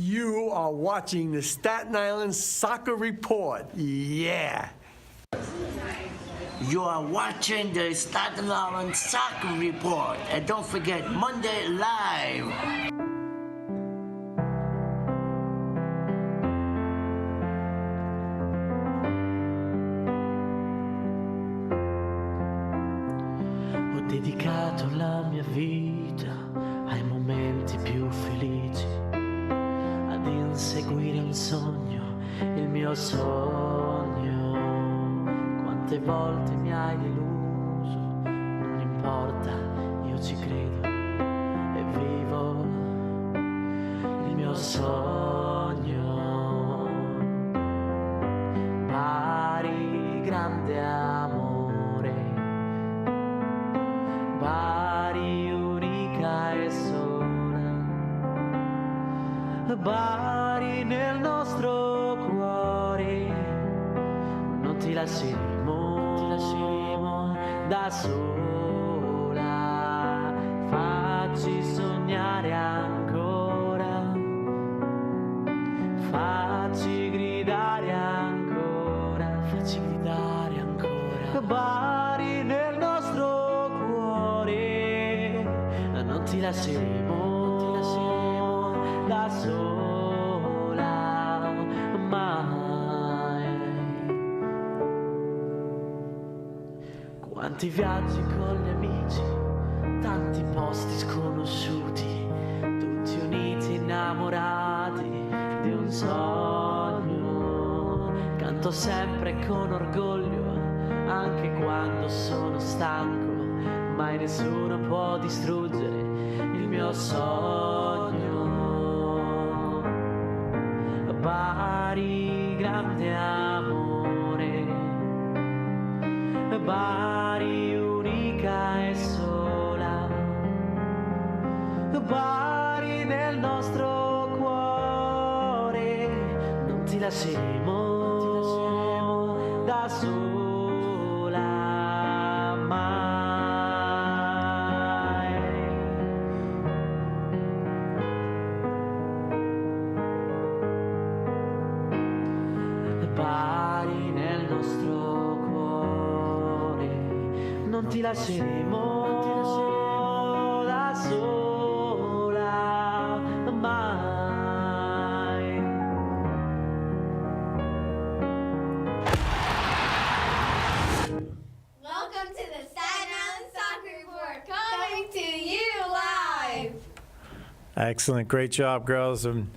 You are watching the Staten Island Soccer Report. Yeah. You are watching the Staten Island Soccer Report. And don't forget, Monday Live. Ho dedicato la mia vita ai momenti più felici, ad inseguire un sogno, il mio sogno. Quante volte mi hai deluso, non importa, io ci credo e vivo il mio sogno. Bari, grande amore, Bari, unica e sola, Bari nel nostro cuore, non ti lasceremo da sola, facci sognare ancora, facci gridare ancora, Bari nel nostro cuore, non ti lasceremo da sola mai. Quanti viaggi con gli amici, tanti posti sconosciuti, tutti uniti innamorati di un sogno. Canto sempre con orgoglio, anche quando sono stanco, mai nessuno può distruggere il mio sogno. Bari, grande amore, Bari, unica e sola, Bari nel nostro cuore, non ti lasceremo da sola mai. Bari nel nostro cuore, non ti lasceremo da sola mai. Welcome to the Staten Island Soccer Report, coming to you live. Excellent. Great job, girls. And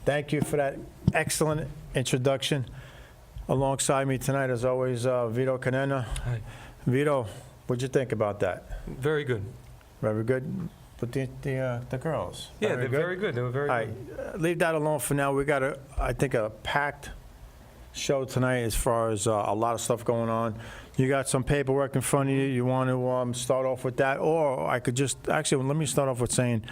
thank you for that excellent introduction. Alongside me tonight, as always, Vito Canena. Hi. Vito, what'd you think about that? Very good. Very good. But the girls. Yeah, they're very good. They were very All right, leave that alone for now. We got I think a packed show tonight as far as a lot of stuff going on. You got some paperwork in front of you. You want to start off with that? Or I could just, actually, let me start off with saying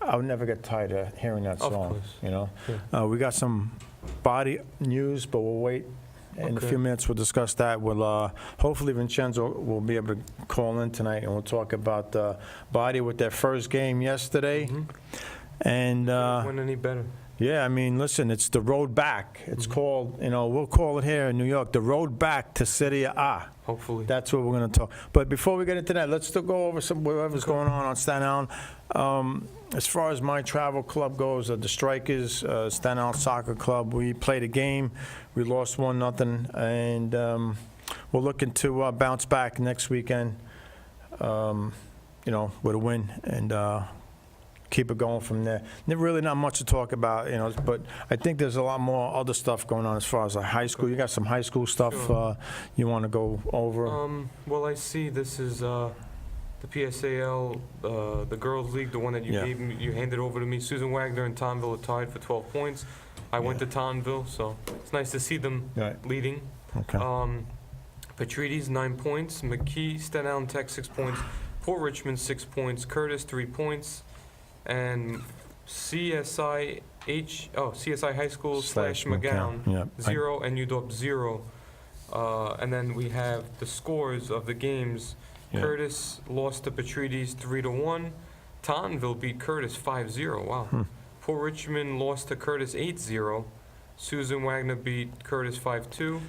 I would never get tired of hearing that Of song. course. You know, Yeah. we got some body news, but we'll wait. In a Okay. few minutes, we'll discuss that. We'll hopefully Vincenzo will be able to call in tonight, and we'll talk about body with their first game yesterday. And Went any better? yeah, I mean, listen, it's the road back. It's called, we'll call it here in New York, the road back to Serie A. Hopefully. That's what we're going to talk. But before we get into that, let's still go over whatever's going on Staten Island. As far as my travel club goes, the Strikers, Staten Island Soccer Club, we played a game. We lost 1-0, and we're looking to bounce back next weekend, with a win, and keep it going from there. There's really not much to talk about, but I think there's a lot more other stuff going on as far as high school. You got some high school stuff Sure. You want to go over? Well, I see this is the PSAL, the girls' league, the one that you Yeah. gave me, you handed over to me. Susan Wagner and Tonville are tied for 12 points. I went to Tonville, so it's nice to see them Right. leading. Okay. Patrides 9 points, McKee, Staten Island Tech 6 points, Port Richmond 6 points, Curtis 3 points, and CSI High School slash McGowan Yeah. 0 and UDOP 0. And then we have the scores of the games. Yeah. Curtis lost to Patrides 3-1. Tonville beat Curtis 5-0. Wow. Port Richmond lost to Curtis 8-0. Susan Wagner beat Curtis 5-2.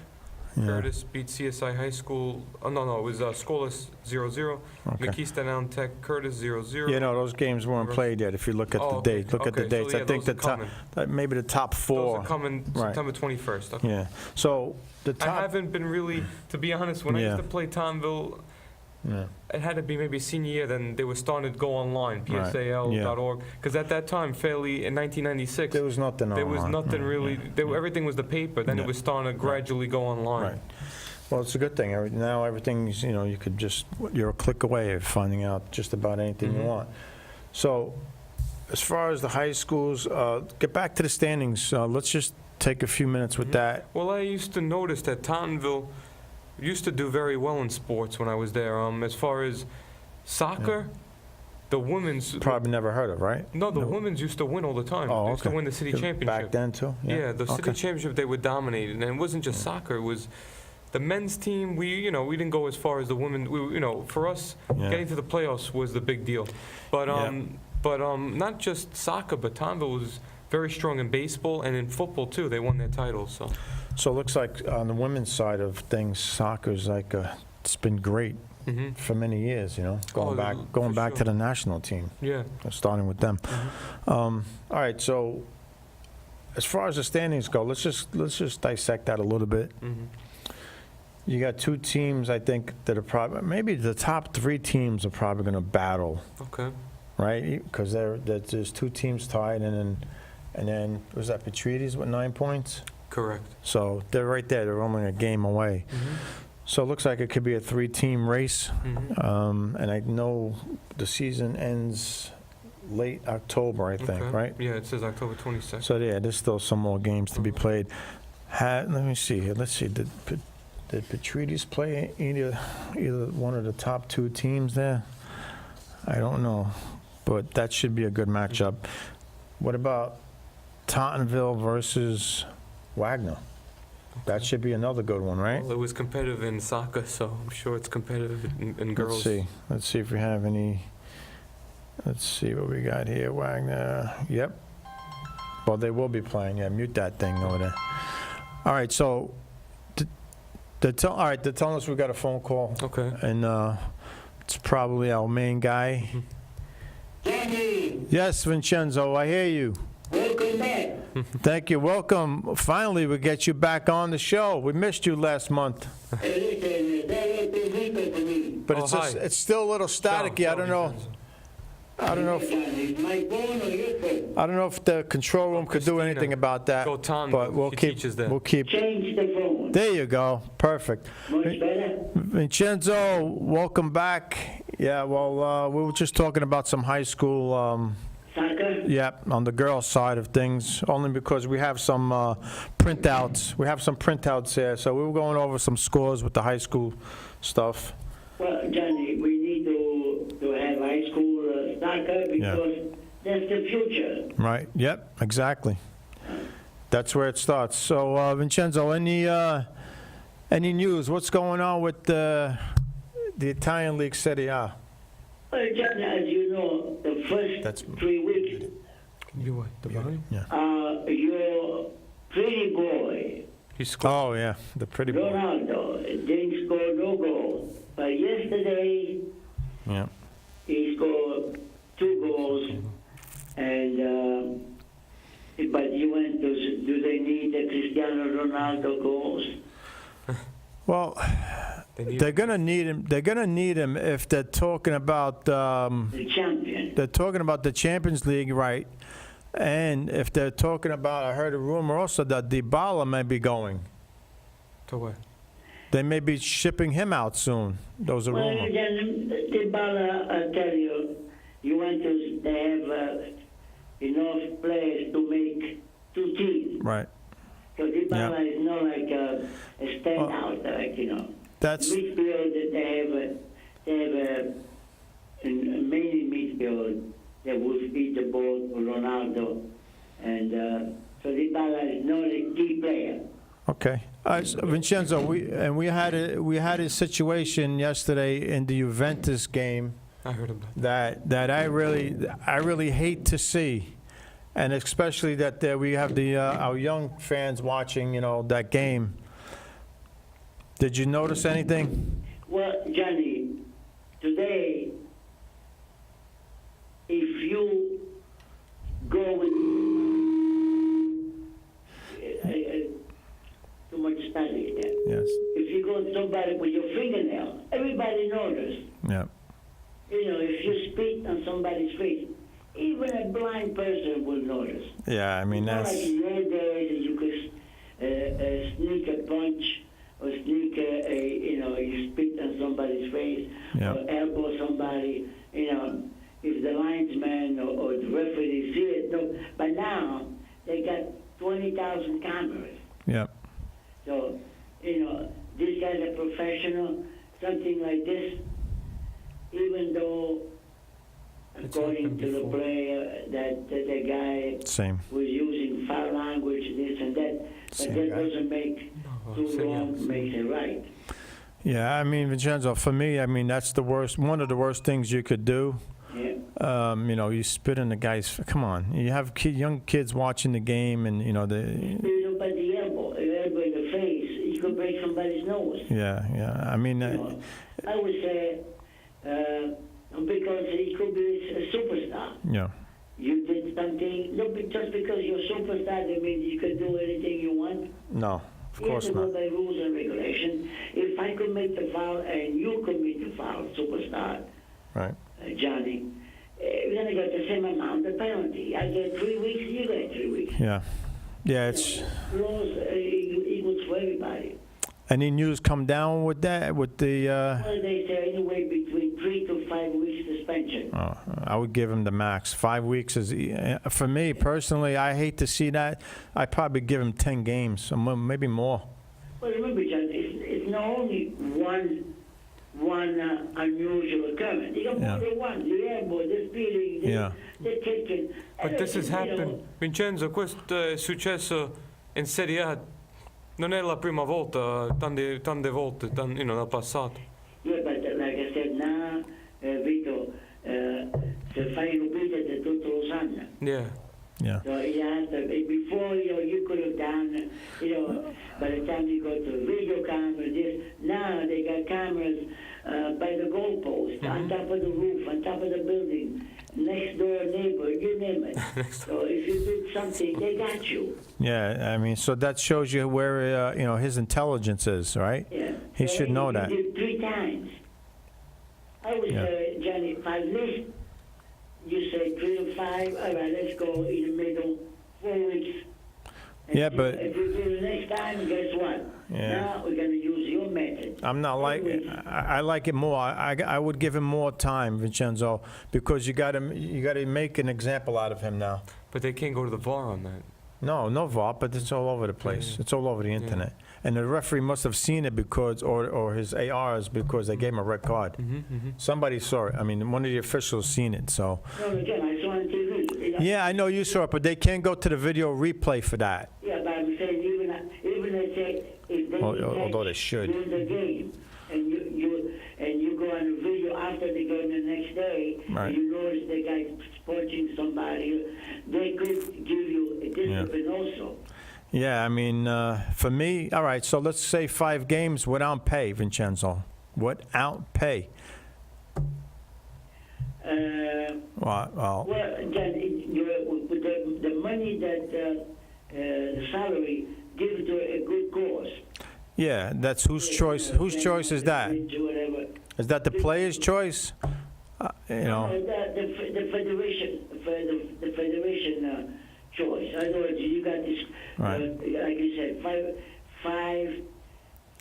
Yeah. Curtis beat CSI High School, oh, no, it was scoreless 0-0. Okay. McKee Staten Island Tech, Curtis 0-0. You know, those games weren't played yet, if you look at the Oh, okay. date, look at the Okay, so dates. yeah, I think those the are top, coming. maybe the top Those four. are coming Right. September 21st. Okay. Yeah, so the I top, haven't been really, to be honest, when I Yeah. used to play Tomville, yeah, it had to be maybe senior year, then they were starting to go online, Right. psal.org. Because at that time, fairly, in 1996, there was nothing there was online. nothing Right, really, yeah. everything was the paper, then Yeah. it was starting to gradually go online. Right. Well, it's a good thing. Now everything's, you know, you could just, you're a click away of finding out just about anything you Mhm. want. So as far as the high schools, get back to the standings. Let's just take a few minutes with Mhm. that. Well, I used to notice that Tottenville used to do very well in sports when I was there. As far as soccer, the women's, Probably never heard of, right? no, the No. women's used to win all the time. Oh, They used to okay. win the city Back championship. then, too? Yeah, the city Okay. championship, they were dominated. And it wasn't just soccer, it was the men's team. We didn't go as far as the women. For us, Yeah. getting to the playoffs was the big deal. But, Yeah. not just soccer, but Tomville was very strong in baseball and in football, too. They won their titles, so. So it looks like on the women's side of things, soccer's like, it's been great Hmm. for many years, you know, going back for to sure. the national team, Yeah. starting with them. Mhm. All right, so as far as the standings go, let's just dissect that a little bit. Mhm. You got two teams, I think, that are probably, maybe the top three teams are probably going to battle, Okay. right? Because there's two teams tied, and then was that Petrides with 9 points? Correct. So they're right there. They're only a game away. Mhm. So it looks like it could be a three-team race. Mhm. And I know the season ends late October, I think, Okay. right? Yeah, it says October 22nd. So yeah, there's still some more games to be played. Let me see here. Let's see. Did Petrides play either one of the top two teams there? I don't know, but that should be a good matchup. What about Tottenville versus Wagner? That should be another good one, right? Well, it was competitive in soccer, so I'm sure it's competitive in girls. Let's see if we have any. Let's see what we got here. Wagner. Yep. Well, they will be playing. Yeah, mute that thing over there. All right. So, they're telling us we got a phone call, Okay. and it's probably our main guy. Yes, Vincenzo, I hear you. Welcome back. Thank you. Welcome. Finally, we get you back on the show. We missed you last month, Listen, that was difficult for me. but Oh, hi. it's still a little staticky. I don't know. I don't know if Is my phone or your phone? I don't know if the control room could do Christina, anything about that, go Tom, but we'll she keep, teaches there. we'll keep, Change the phone. there you go, perfect. Much better? Vincenzo, welcome back. Yeah, well, we were just talking about some high school, Soccer? yeah, on the girls' side of things, only because we have some printouts. We have some printouts here, so we were going over some scores with the high school stuff. Well, Johnny, we need to have high school soccer because that's the future. Right, yep, exactly. That's where it starts. So, Vincenzo, any news? What's going on with the Italian League Serie A? Well, Johnny, as you know, the first That's- 3 weeks, You what? The volume? your pretty boy, He scored. Oh, yeah, the pretty boy. Ronaldo, didn't score no goal. But yesterday, Yeah. he scored 2 goals, and but you went to, do they need the Cristiano Ronaldo goals? Well, They need- they're gonna need him. They're gonna need him if they're talking about The champion. they're talking about the Champions League, right? And if they're talking about, I heard a rumor also that Dybala may be going. To what? They may be shipping him out soon. Those are Well, rumors. then, Dybala, I tell you, you want to have enough players to make 2 teams. Right. So Dybala is not like a standout, like, you know. That's Midfield, they have a mainly midfield that will feed the ball to Ronaldo, and so Dybala is not a key player. okay. Vincenzo, we had a situation yesterday in the Juventus game I heard about it. that I really hate to see, And especially that we have our young fans watching, that game. Did you notice anything? Well, Johnny, today, if you go with too much study there. Yes. If you go to somebody with your fingernail, everybody notices. Yeah. If you spit on somebody's face, even a blind person will notice. Yeah, I mean, Not that's... like in the old days that you could sneak a punch or sneak you spit on somebody's face Yeah. or elbow somebody, if the linesman or the referee see it. No, but now they got 20,000 cameras. Yeah. So, these guys are professional. Something like this, even though, It's according happened to the before. player, that the guy Same. was using foul language, this and that, but Same that guy. doesn't make too same, yeah, long same. makes it right. Yeah, I mean, Vincenzo, for me, I mean, that's one of the worst things you could do. Yeah. You spit in the guy's... Come on. You have young kids watching the game and, But the elbow in the face, you could break somebody's nose. Yeah. I mean, I would say, because he could be a superstar. yeah. You did something, just because you're a superstar, that means you can do anything you want. No, of You have course to go not. by rules and regulations. If I commit the foul and you commit the foul, superstar, Right. Johnny, we're going to get the same amount of penalty. I get 3 weeks, you get 3 weeks. Yeah. Yeah, it's... Laws equals for everybody. Any news come down with that, with the... Well, they say anywhere between 3 to 5 weeks suspension. I would give him the max. 5 weeks is... For me, personally, I hate to see that. I'd probably give him 10 games, or maybe more. Well, remember, John, it's not only one unusual occurrence. You got more than one. The elbow, the speeding, the kicking. But this has happened. Vincenzo, questo è successo in Serie A. Non è la prima volta, tante volte, nel passato. Yeah, but like I said, now, Vito, se fai rubite tutto lo sanno. Yeah. So you have to, before, you could have done, by the time you go to video camera, now they got cameras by the goalpost, on top of the roof, on top of the building, next door neighbor, you name it. So if you did something, they got you. Yeah, I mean, so that shows you where, his intelligence is, right? Yeah. He should know that. You did 3 times. I would say, Johnny, 5 least. You say 3 to 5. All right, let's go in the middle, 4 weeks. And Yeah, but- if you do the next time, guess what? Yeah. Now we're going to use your method. I'm not like... I like it more. I would give him more time, Vincenzo, because you got to make an example out of him now. But they can't go to the VAR on that. No VAR, but it's all over the place. It's all over the internet. And the referee must have seen it because, or his ARs, because they gave him a red card. Somebody saw it. I mean, one of the officials seen it, so... No, again, I saw on TV. Yeah, I know you saw it, but they can't go to the video replay for that. Yeah, but I'm saying even they say if they Although they should. during the game and you go on the video after the game the next day, Right. and you notice the guy punching somebody, they could give you a discipline also. Yeah, I mean, for me, all right, so let's say 5 games without pay, Vincenzo. Without pay. Well, Well, again, with the money that the salary gives to a good cause. yeah, that's whose choice. Whose choice is that? Whatever. Is that the player's choice? The federation, the federation choice. In other words, you got this, Right. like you said, five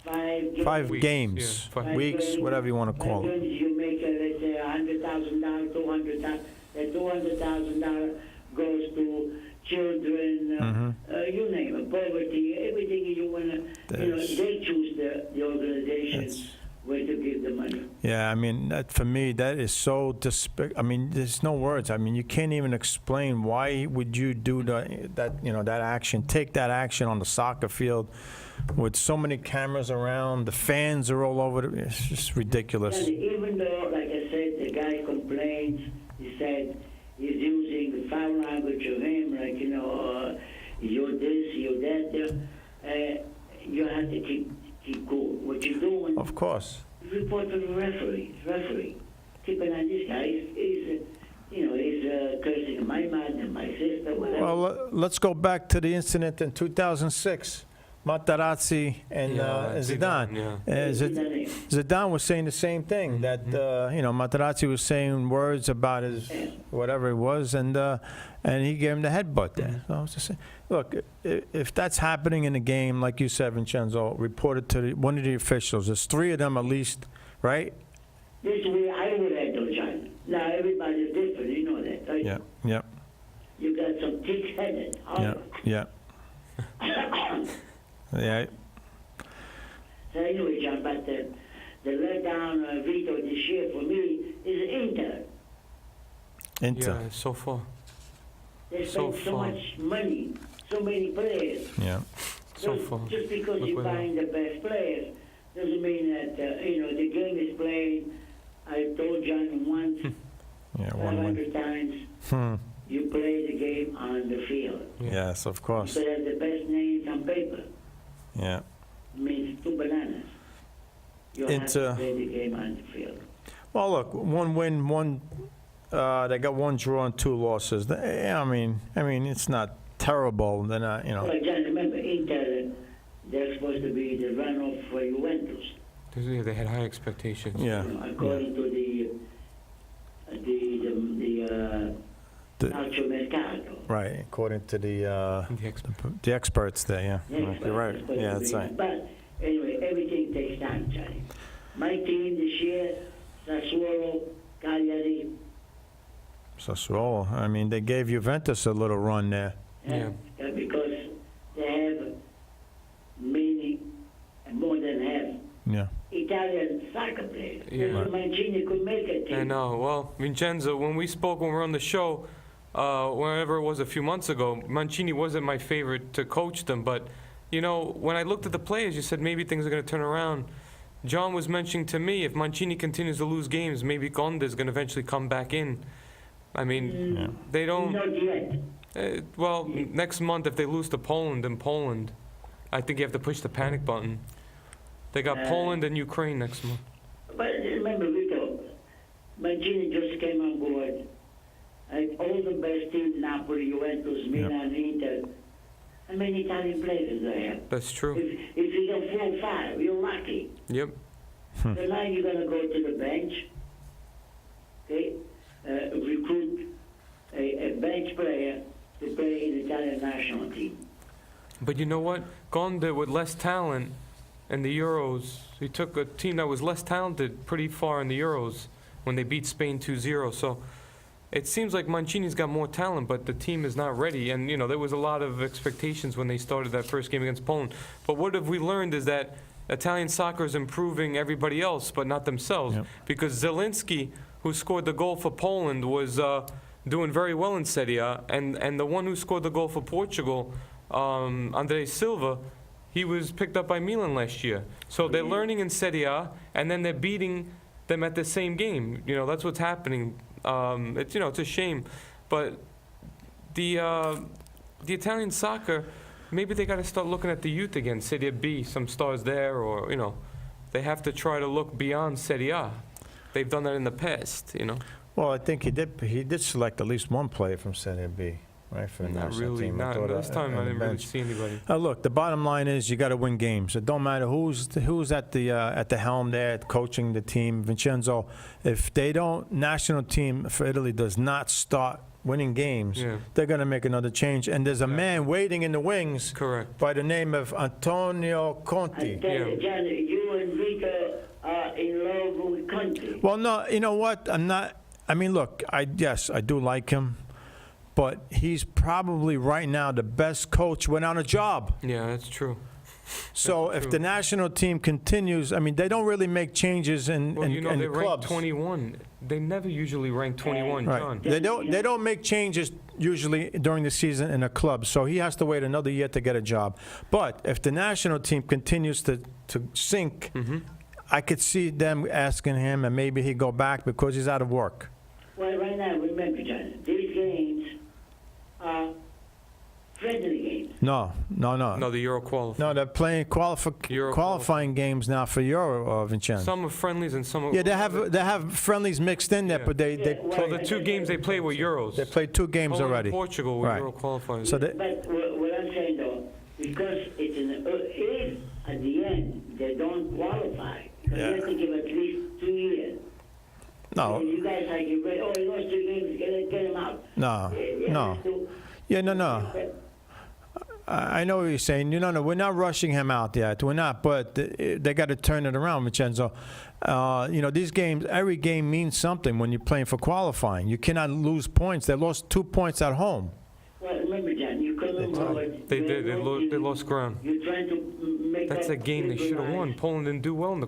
Five Yeah, games, 5 weeks, games. whatever you want to call it. You make, let's say, $100,000, $200,000. That $200,000 goes to children, you name it, poverty, everything you want to, they choose the organization where to give the money. Yeah, I mean, for me, that is so I mean, there's no words. I mean, you can't even explain why would you do that action, take that action on the soccer field with so many cameras around, the fans are all over. It's just ridiculous. And even though, like I said, the guy complains, he said he's using the foul language of him, like, you're this, you're that, you have to keep cool. What you're doing, Of course. report to the referee. Keep an eye on this guy. He's cursing my mom and my sister, whatever. Well, let's go back to the incident in 2006. Materazzi and Zidane. yeah. Zidane was saying the same thing, that, Materazzi was saying words about his, whatever it was, and he gave him the headbutt there. So I was just saying, look, if that's happening in a game, like you said, Vincenzo, report it to one of the officials. There's 3 of them at least, right? This way I would handle John. Now everybody's different, you know that, right? Yeah. You got some thick-headed. Yeah. Yeah. So anyway, John, but the letdown veto this year for me is Inter. Inter. Yeah, so far. They So spend so far. much money, so many players. Yeah. So far. Just because Look you're where they are. buying the best players doesn't mean that, the game is played. I told John once, Yeah, 1 win. 500 times, you play the game on the field. Yes, of course. You have the best names on paper. Yeah. It means 2 bananas. You have Inter. to play the game on the field. Well, look, 1 win, they got 1 draw and 2 losses. I mean, it's not terrible. They're not, Well, John, remember, Inter, they're supposed to be the runoff for Juventus. Yeah, they had high expectations. Yeah. According to the The- Calcio Mercato. Right, according to The exp- the experts there, yeah. Yes, You're right. supposed Yeah, to that's be. right. But anyway, everything takes time, Johnny. My team this year, Sassuolo, Cagliari, Sassuolo, I mean, they gave Juventus a little run there. Yeah. because they have many, more than half, Yeah. Italian soccer players. Yeah. Mr. Mancini could make a team. I know. Well, Vincenzo, when we spoke when we were on the show, whenever it was a few months ago, Mancini wasn't my favorite to coach them. But, when I looked at the players, you said maybe things are going to turn around. John was mentioning to me, if Mancini continues to lose games, maybe Conde is going to eventually come back in. I mean, they don't. Not yet. Well, next month, if they lose to Poland in Poland, I think you have to push the panic button. They got Poland and Ukraine next month. But remember, Vito, Mancini just came on board. All the best teams, Napoli, Juventus, Milan, Inter. How many Italian players do they have? That's true. If you get 4 or 5, you're lucky. Yep. So now you're going to go to the bench, okay? Recruit a bench player to play in the Italian national team. But you know what? Conde, with less talent in the Euros, he took a team that was less talented pretty far in the Euros when they beat Spain 2-0. So it seems like Mancini's got more talent, but the team is not ready. And, there was a lot of expectations when they started that first game against Poland. But what have we learned is that Italian soccer is improving everybody else, but not themselves. Yep. Because Zelinski, who scored the goal for Poland, was doing very well in Serie A. And the one who scored the goal for Portugal, Andre Silva, he was picked up by Milan last year. So they're learning in Serie A, and then they're beating them at the same game. That's what's happening. It's a shame. But the Italian soccer, maybe they got to start looking at the youth again. Serie B, some stars there, or, they have to try to look beyond Serie A. They've done that in the past, Well, I think he did select at least 1 player from Serie B, right, for the Not national really. team. I Not thought, this time. on I the didn't really bench. see anybody. Look, the bottom line is you got to win games. It don't matter who's at the helm there, coaching the team. Vincenzo, if national team for Italy does not start winning games, Yeah. they're going to make another change. And there's a man waiting in the wings Correct. by the name of Antonio Conte. I tell you, Johnny, you and Vito are in love with Conte. Well, no, you know what? I'm not. I mean, look, I do like him, but he's probably right now the best coach without a job. Yeah, that's true. So if true. the national team continues, I mean, they don't really make changes in Well, the they ranked clubs. 21. They never usually rank 21, John. Right. They don't make changes usually during the season in a club. So he has to wait another year to get a job. But if the national team continues to sink, I could see them asking him, and maybe he'd go back because he's out of work. Well, right now, remember, John, these games are friendly games. No. No, the Euro qualifier. No, they're playing Euro qualifying games now for Euro, Vincenzo. Some are friendlies and some are... Yeah, they have friendlies mixed in there, Yeah. but they So the two games they played were Euros. they played 2 games Poland already. and Portugal were Right. Euro qualifiers. So they, But what I'm saying though, because it's if at the end they don't qualify, because Yeah. you have to give at least 2 years. no, And you guys like, you lost 2 games, get them out. no, Yeah, no. so- Yeah, no. but- I know what you're saying. No, we're not rushing him out yet. We're not, but they got to turn it around, Vincenzo. These games, every game means something when you're playing for qualifying. You cannot lose points. They lost 2 points at home. Well, remember, John, you come on board. They did. They lost ground. You're trying to make That's up a game they should have won. synchronize. Poland didn't do well in the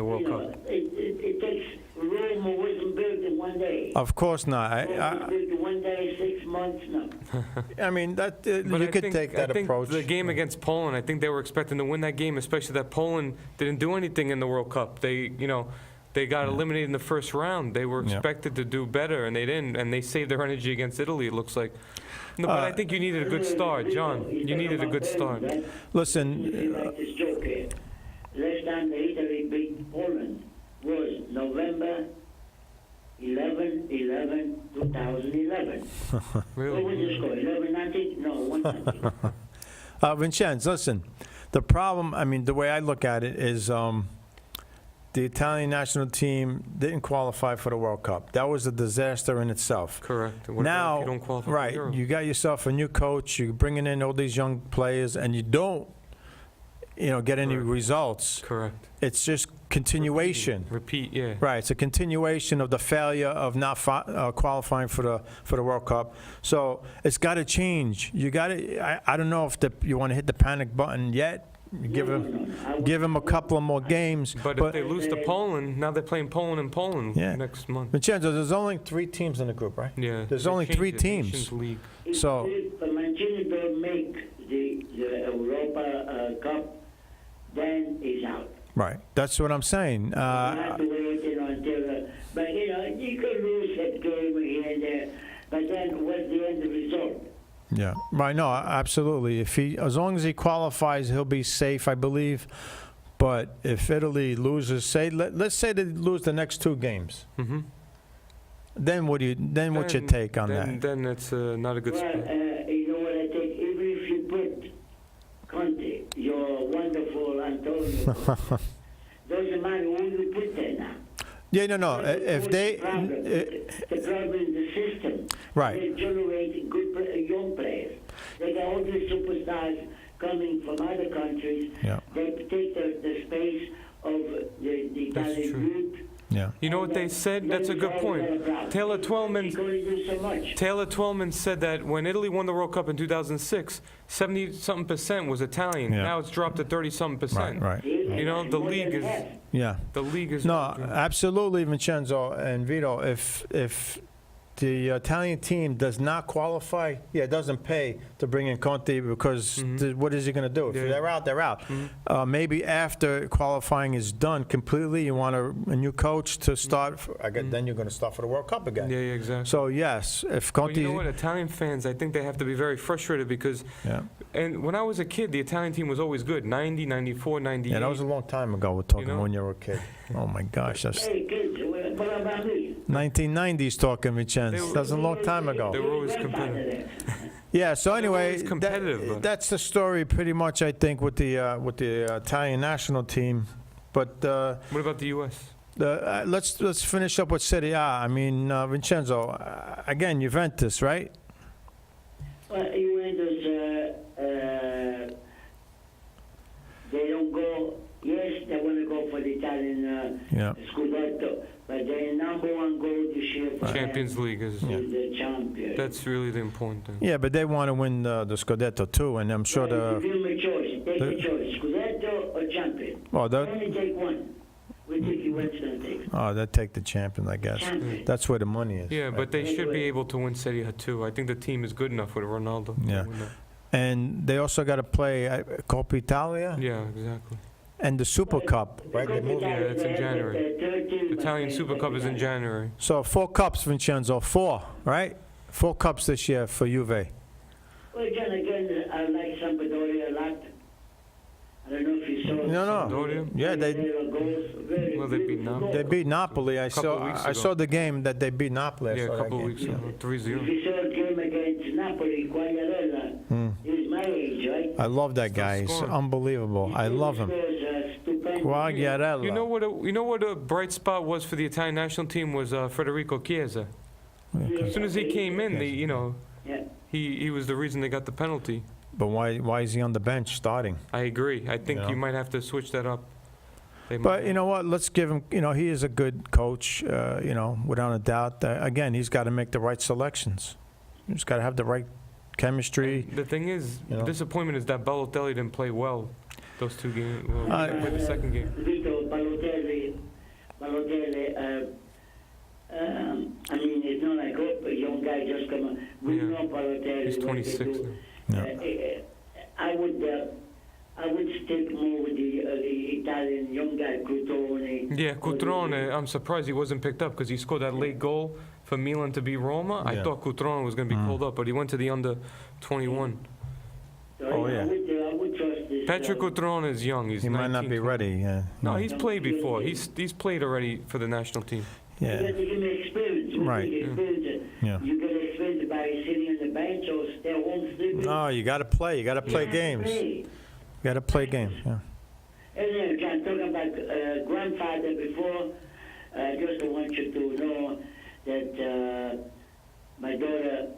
World You know, Cup. it takes Rome wasn't built in one day. Of course not. Rome was built in one day, 6 months, no. I mean, that But you I could think, take that I think approach. the game against Poland, I think they were expecting to win that game, especially that Poland didn't do anything in the World Cup. They got eliminated in the first round. They were Yeah. expected to do better, and they didn't. And they saved their energy against Italy, it looks like. No, but I think you needed a good start, John. You needed a good start. If you Listen, like this joke here, last time the Italy beat Poland was November 2011. What Really? was the score? 11-0? No, 1-0. Vincenzo, listen. The problem, I mean, the way I look at it is the Italian national team didn't qualify for the World Cup. That was a disaster in itself. Correct. What about Now, if you don't qualify for right, Euro? you got yourself a new coach, you're bringing in all these young players, and you don't, get any Correct. results. Correct. It's just continuation. Repeat, yeah. Right, it's a continuation of the failure of not qualifying for the World Cup. So it's got to change. You got to. I don't know if you want to hit the panic button yet. Give him a couple of more games. But if they lose to Poland, now they're playing Poland and Poland Yeah. next month. Vincenzo, there's only 3 teams in the group, right? Yeah. There's they only changed 3 it, teams. Nations League. So- If Mancini don't make the Europa Cup, then he's out. Right, that's what I'm saying. You have to wait until, but you can lose that game here and there, but then what's the end result? Yeah, right. No, absolutely. As long as he qualifies, he'll be safe, I believe. But if Italy loses, let's say they lose the next 2 games, Mm-hmm. then what's your take on that? Then it's not a good Well, spot. you know what I think? Even if you put Conte, your wonderful Antonio, doesn't matter who you put there now. Yeah, no. If they, The problem is the system. Right. They generate good young players. They got all these superstars coming from other countries. Yeah. They take the space of the That's Italian true. youth. yeah, You know what they said? That's a good point. Taylor Twellman said that when Italy won the World Cup in 2006, 70-something% was Italian. Yeah. Now it's dropped to 30-something%. right. The league is Yeah. the league is No, absolutely, Vincenzo and Vito. If the Italian team does not qualify, it doesn't pay to bring in Conte because what is he going to do? If Yeah. they're out, they're out. Maybe after qualifying is done completely, you want a new coach to start. Then you're going to start for the World Cup again. Yeah, exactly. So yes, if Well, Conte, you know what? Italian fans, I think they have to be very frustrated because, yeah, and when I was a kid, the Italian team was always good. 90, 94, 98. that was a long time ago. We're talking know? when you were a kid. Oh my gosh, that's Hey, kids, what about me? 1990s talking, Vincenzo. They were- That's a long time ago. They were always competitive. Yeah. So anyway, always competitive, but- that's the story, pretty much. I think with the Italian national team. But What about the U.S.? let's finish up with Serie A. I mean, Vincenzo, again, Juventus, right? Well, Juventus, they don't go. Yes, they want to go for the Italian Yeah. Scudetto, but their number 1 goal this year for Champions them League is. is the champion. That's really the important thing. Yeah, but they want to win the Scudetto too, and I'm sure Well, the. give them a choice. Take a choice: Scudetto or champion. Well, Only take one. We think Juventus going to take. they take the champion, I guess. Champion. That's where the money is. Yeah, right? but they should be able to win Serie A too. I think the team is good enough with Ronaldo. to Yeah. win that. And they also got to play Coppa Italia Yeah, exactly. and the Super Cup, right? They moved- Yeah, it's in January. Italian Super Cup is in January. So 4 cups, Vincenzo, 4, right? 4 cups this year for Juve. Well, John, again, I like Sampdoria a lot. I don't know if you saw No. Sampdoria? Yeah, they Well, they beat Napoli. they beat Napoli. I Couple saw weeks I ago. saw the game that they beat Napoli. I Yeah, saw a that couple game. weeks ago, If 3-0. you saw a game against Napoli, Quagliarella, he's my age, right? I love that guy. He's scoring. unbelievable. I love him. Quagliarella. You know what a bright spot was for the Italian national team was Federico Chiesa. As soon as he came in, Yeah. he was the reason they got the penalty. But why is he on the bench starting? I agree. I think You know? you might have to switch that up. They But might- you know what? Let's give him. He is a good coach. Without a doubt. Again, he's got to make the right selections. He's got to have the right chemistry. The thing is, You know? disappointment is that Balotelli didn't play well those 2 games. Well, he didn't play the second game. Vito Balotelli, I mean, it's not like a young guy just come. We Yeah. know Balotelli. He's what he 26 do. now. I would stick more with the Italian young guy, Crotone. Yeah, Cutrone, I'm surprised he wasn't picked up because he scored that late goal for Milan to beat Roma. I Yeah. thought Cutrone was going to be called up, but he went to the under 21. So Oh, I yeah. would trust this. Patrick Cutrone is young. He's He might not 19, be 20. ready. Yeah. No, he's played before. He's played already for the national team. You Yeah. got to give me experience. Right. Experience. Yeah. You get experience by sitting on the bench or stay home sleeping. No, you got to play. You got to play You have to games. play. You got to play games. Yeah. Anyway, John, talking about grandfather before, just want you to know that my daughter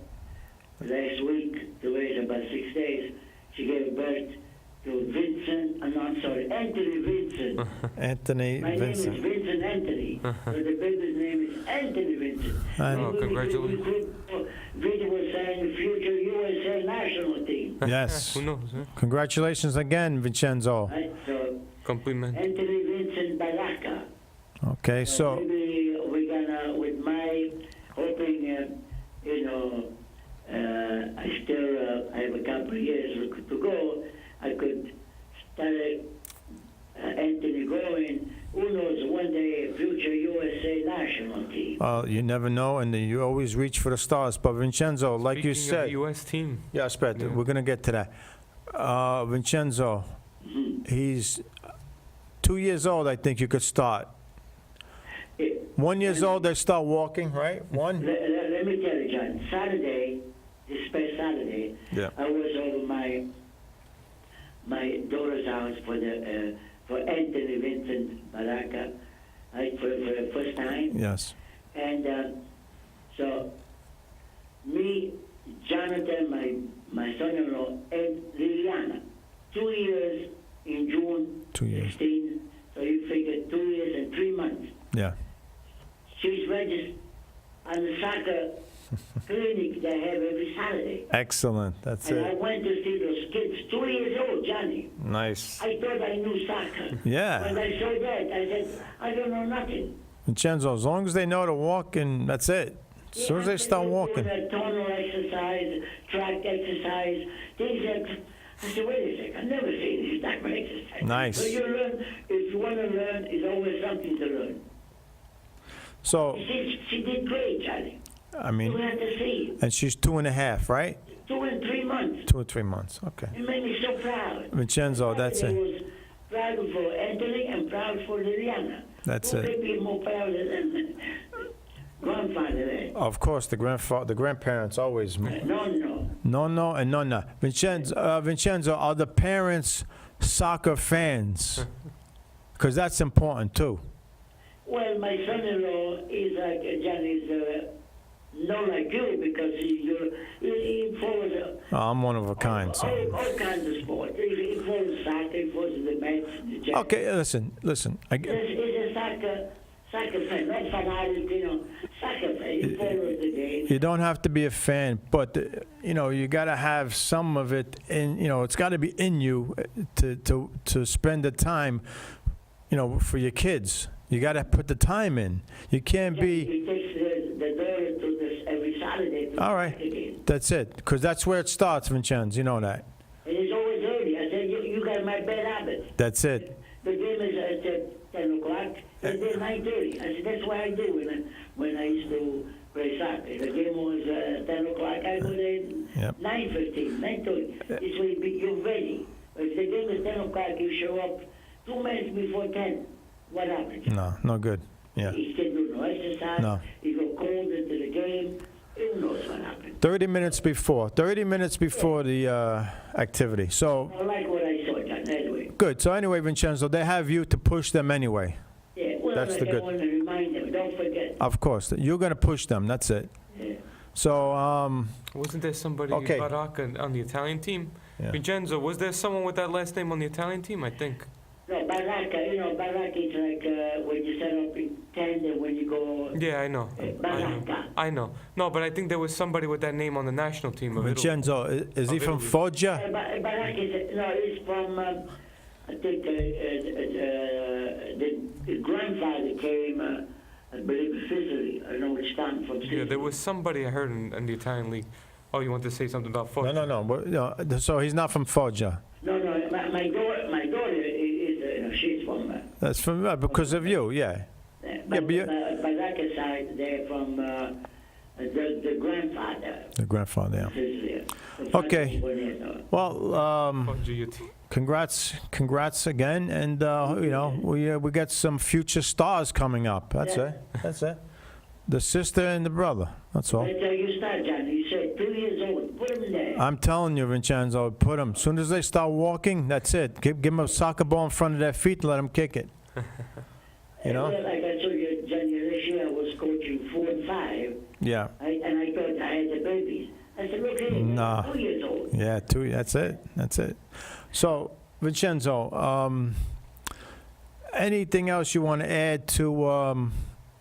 last week, today is about 6 days, she gave birth to Anthony Vincent. Anthony My Vincent. name is Vincent Anthony. So the baby's name is Anthony Vincent. Oh, congratulations. Vito was saying future USA national team. Yes. Who knows? Huh? Congratulations again, Vincenzo. Right? So Compliment. Anthony Vincent Baraka. Okay, so Maybe we're gonna, with my hoping, I still have a couple of years to go. I could start Anthony going. Who knows? One day, future USA national team. you never know, and you always reach for the stars. But Vincenzo, like you Speaking of said, the U.S. team, yeah, Sped, Yeah. we're gonna get to that. Vincenzo, he's 2 years old. I think you could start. 1 year old, they start walking, right? One. Let me tell you, John. This past Saturday, Yeah. I was over my daughter's house for Anthony Vincent Baraka, right, for the first time. Yes. And so me, Jonathan, my son-in-law, and Liliana, 2 years in June 2 years. 16. So you figure 2 years and 3 months. Yeah. She's registered on the soccer clinic they have every Saturday. Excellent. That's And I it. went to see those kids, 2 years old, Johnny. Nice. I thought I knew soccer. Yeah. When I saw that, I said, I don't know nothing. Vincenzo, as long as they know to walk, and that's it. As soon as they start walking. Doing a tonal exercise, track exercise, things that, I said, wait a second, I've never seen this type of exercise. Nice. So you learn, if you want to learn, there's always something to learn. So, She did great, Johnny. I You mean, have to see. and she's 2.5, right? 2 and 3 months. 2 or 3 months. Okay. It made me so proud. Vincenzo, that's I it. was proud for Anthony and proud for Liliana. That's Who it. could be more proud than grandfather there? Of course, the grandparents always. No. No, and no. Vincenzo, are the parents soccer fans? Because that's important too. Well, my son-in-law is like, John is not like you because he follows I'm one of a kind. So. all kinds of sports. He follows soccer, he follows the Mets, the Jets. Okay, listen. He's a soccer fan, not fanatic, soccer fan. He follows the game. You don't have to be a fan, but you got to have some of it in. It's got to be in you to spend the time, for your kids. You got to put the time in. You can't be. He takes the daughter to this every Saturday. To All the right, soccer game. that's it. Because that's where it starts, Vincenzo. You know that. And it's always early. I said, you got my bad habit. That's it. The game is at 10 o'clock, and then 9:30. I said, that's what I do when I used to play soccer. The game was 10 o'clock. I go there Yep. 9:15, 9:30. This way you're ready. But if the game is 10 o'clock, you show up 2 minutes before 10. What happens? No good. Yeah. He still do no exercise. No. He go cold into the game. Who knows what happened? 30 minutes before the activity. So, I like what I saw, John, anyway. good. So anyway, Vincenzo, they have you to push them anyway. Yeah, well, That's the I good. want to remind them, don't forget. Of course. You're going to push them. That's it. Yeah. So, Wasn't there somebody, Okay. Baraka, on the Italian team? Yeah. Vincenzo, was there someone with that last name on the Italian team? I think. No, Baraka, Baraka is like when you set up in 10 and when you go... Yeah, I know. Baraka. I know. No, but I think there was somebody with that name on the national team of Italy. Vincenzo, is he Of from Italy. Foggia? Baraka is, no, he's from, I think the grandfather came, I believe, Sicily. I know which town from Sicily. Yeah, there was somebody I heard in the Italian league. Oh, you want to say something about football? No. But, so he's not from Foggia. No, my daughter is, she's from... That's from because of you, yeah. But but you- Baraka side, they're from the grandfather. The grandfather, yeah. Sicily. Okay. Well, Foggia, your team. congrats again, and we got some future stars coming up. That's it. The sister and the brother. That's all. That's how you start, John. You said 2 years old. Put him there. I'm telling you, Vincenzo, put them. As soon as they start walking, that's it. Give them a soccer ball in front of their feet and let them kick it. You know? Well, like I told you, Johnny, this year I was coaching 4 and 5, Yeah. and I thought I had the babies. I said, look here, No. 2 years old. Yeah, that's it. So, Vincenzo, anything else you want to add to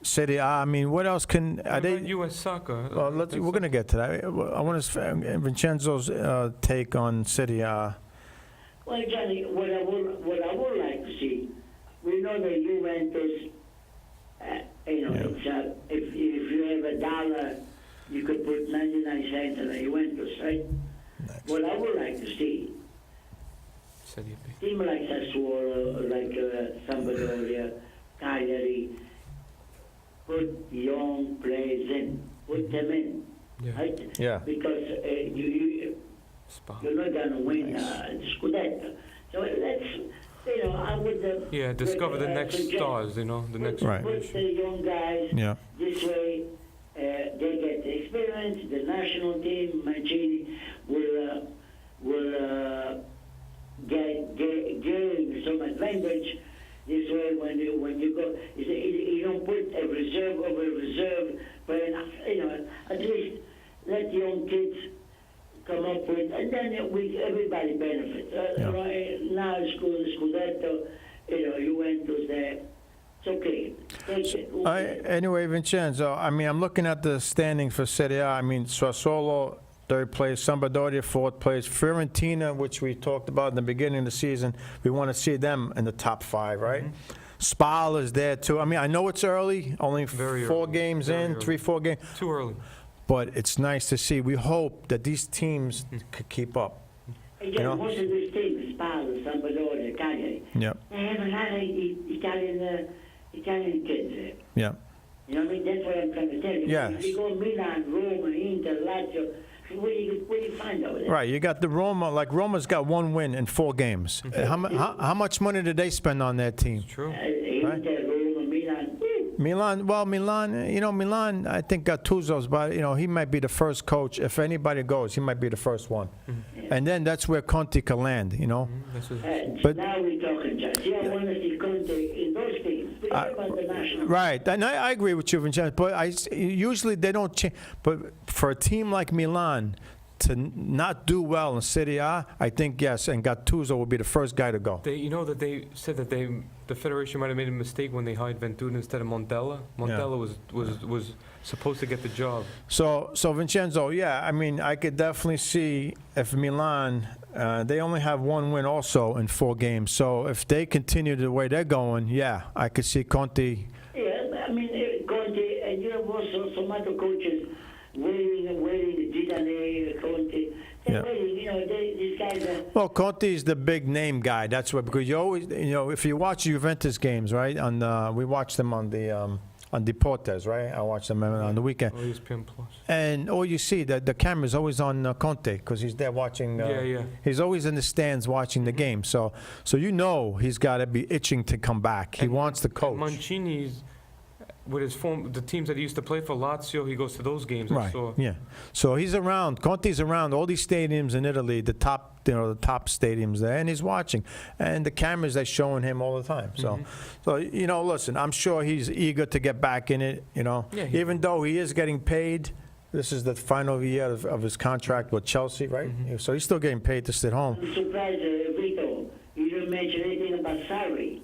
Serie A? I mean, what else can are What they? about U.S. soccer? Well, we're going to get to that. I want to Vincenzo's take on Serie A. Well, Johnny, what I would like to see, we know that Juventus, it's, if you have $1, you could put 99 cents on a Juventus, right? What I would like to see, Serie B. team like Sassuolo, like Sampdoria, Cagliari, put young players in, put them in, Yeah. right? Yeah. Because Spa. you're not going to win Scudetto. So let's, I would... Yeah, discover the next suggest stars, the next Right. Put the young guys Yeah. this way. They get the experience. The national team, Mancini, will gain some advantage. This way, when you go, you don't put a reserve over a reserve, but at least let young kids come up with, and then everybody benefits. Now Scudetto, Juventus there. It's okay. Take it. Anyway, Vincenzo, I mean, I'm looking at the standings for Serie A. I mean, Sassuolo, third place, Sampdoria, fourth place, Fiorentina, which we talked about in the beginning of the season. We want to see them in the top 5, right? Spal is there too. I mean, I know it's early, only Very 4 early. games Very in, early. 4 games, Too early. but it's nice to see. We hope that these teams could keep up. And You know? most of these teams, Spal, Sampdoria, Cagliari, Yep, they have a lot of Italian kids there. yep. You know what I mean? That's what I'm trying to tell you. Yes. If you go Milan, Roma, Inter, Lazio, what do you find over there? Right, you got the Roma, like Roma's got 1 win in 4 games. How much money did they spend on their team? True. Inter, Roma, Milan. Milan, I think Gattuso's, but, he might be the first coach. If anybody goes, he might be the first one. And then that's where Conte can land, That's what, But- Now we're talking, Judge. You don't want to see Conte in those teams. Forget about the national. Right, and I agree with you, Vincenzo, but usually they don't change. But for a team like Milan to not do well in Serie A, I think, yes, and Gattuso will be the first guy to go. that they said that the federation might have made a mistake when they hired Ventura instead of Montella. Montella was supposed to get the job. So Vincenzo, yeah, I mean, I could definitely see if Milan, they only have 1 win also in 4 games. So if they continue the way they're going, yeah, I could see Conte. Yeah, I mean, Conte, and you have also some other coaches waiting, Zidane, Conte. They're Yeah. waiting, these guys are... Well, Conte is the big name guy. That's what, because you always, if you watch Juventus games, right? We watch them on the on Deportes, right? I watch them on the weekend. ESPN Plus. And all you see, the camera's always on Conte because he's there watching. Yeah. He's always in the stands watching the game. So you know he's got to be itching to come back. He wants to coach. Mancini's, with the teams that he used to play for, Lazio, he goes to those games. I Right. saw. Yeah. So he's around. Conte's around all these stadiums in Italy, the top stadiums there, and he's watching. And the cameras are showing him all the time. So, listen, I'm sure he's eager to get back in it. Yeah, Even though he is getting paid. This is the final year of his contract with Chelsea, right? So he's still getting paid to sit home. I'm surprised, Vito, you didn't mention anything about Sarri.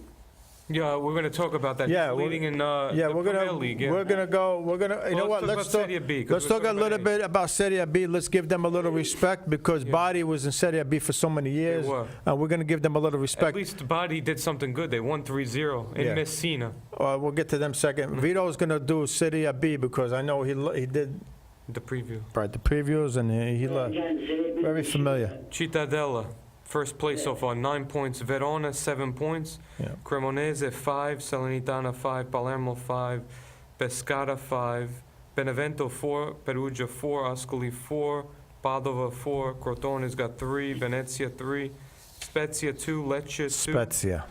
Yeah, we're going to talk about that. Yeah, He's leading in we're the Premier gonna League. Yeah. we're gonna go. We're gonna. You know Well, what? let's talk about Serie B, 'cause Let's we're talk a talking little about bit about Serie B. Let's give them a little respect because Bari was in Serie B for so many years. were. We're gonna give them a little At respect. least Bari did something good. They won 3-0 in Yeah. Messina. We'll get to them second. Vito's gonna do Serie B because I know he did The preview. right the previews and he very familiar. Cittadella, first place so far, 9 points. Verona, 7 points. Yeah. Cremonese, 5. Salernitana, 5. Palermo, 5. Pescara, 5. Benevento, 4. Perugia, 4. Ascoli, 4. Padova, 4. Crotone's got 3. Venezia, 3. Spezia, 2. Lecce, 2. Spezia.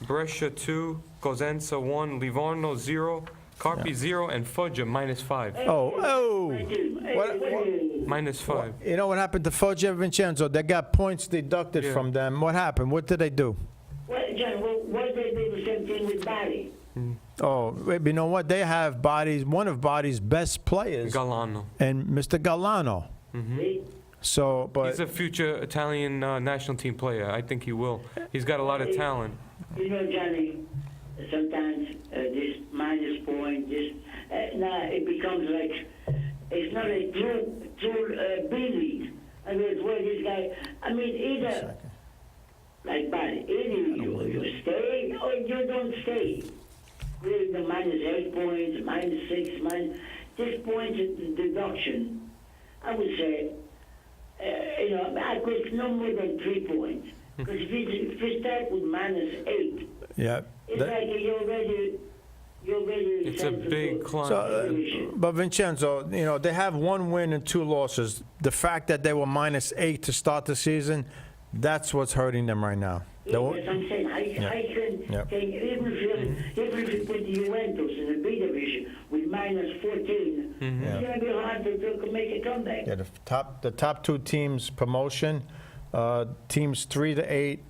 Brescia, 2. Cosenza, 1. Livorno, 0. Carpi, 0. And Foggia, -5. Oh. What? -5. You know what happened to Foggia Vincenzo? They got points deducted Yeah. from them. What happened? What did they do? Well, John, why they do the same thing with Bari? Oh, you know what? They have one of Bari's best players, Galano. and Mr. Galano. See? So, but He's a future Italian national team player. I think he will. He's got a lot of talent. You know, Johnny, sometimes this minus point, now it becomes like, it's not a true B league. I mean, it's where this guy, I mean, either, like Bari, either you stay or you don't stay. With the -8 points, -6, this point deduction, I would say, I could no more than 3 points. Because if you start with -8, yeah. it's like you're already It's a big climb. But Vincenzo, they have 1 win and 2 losses. The fact that they were -8 to start the season, that's what's hurting them right now. Yes, I'm saying, I Yep. can even if you put Juventus in the B division with -14, it's going to be hard to make a comeback. Yeah, the top 2 teams promotion, teams 3 to 8,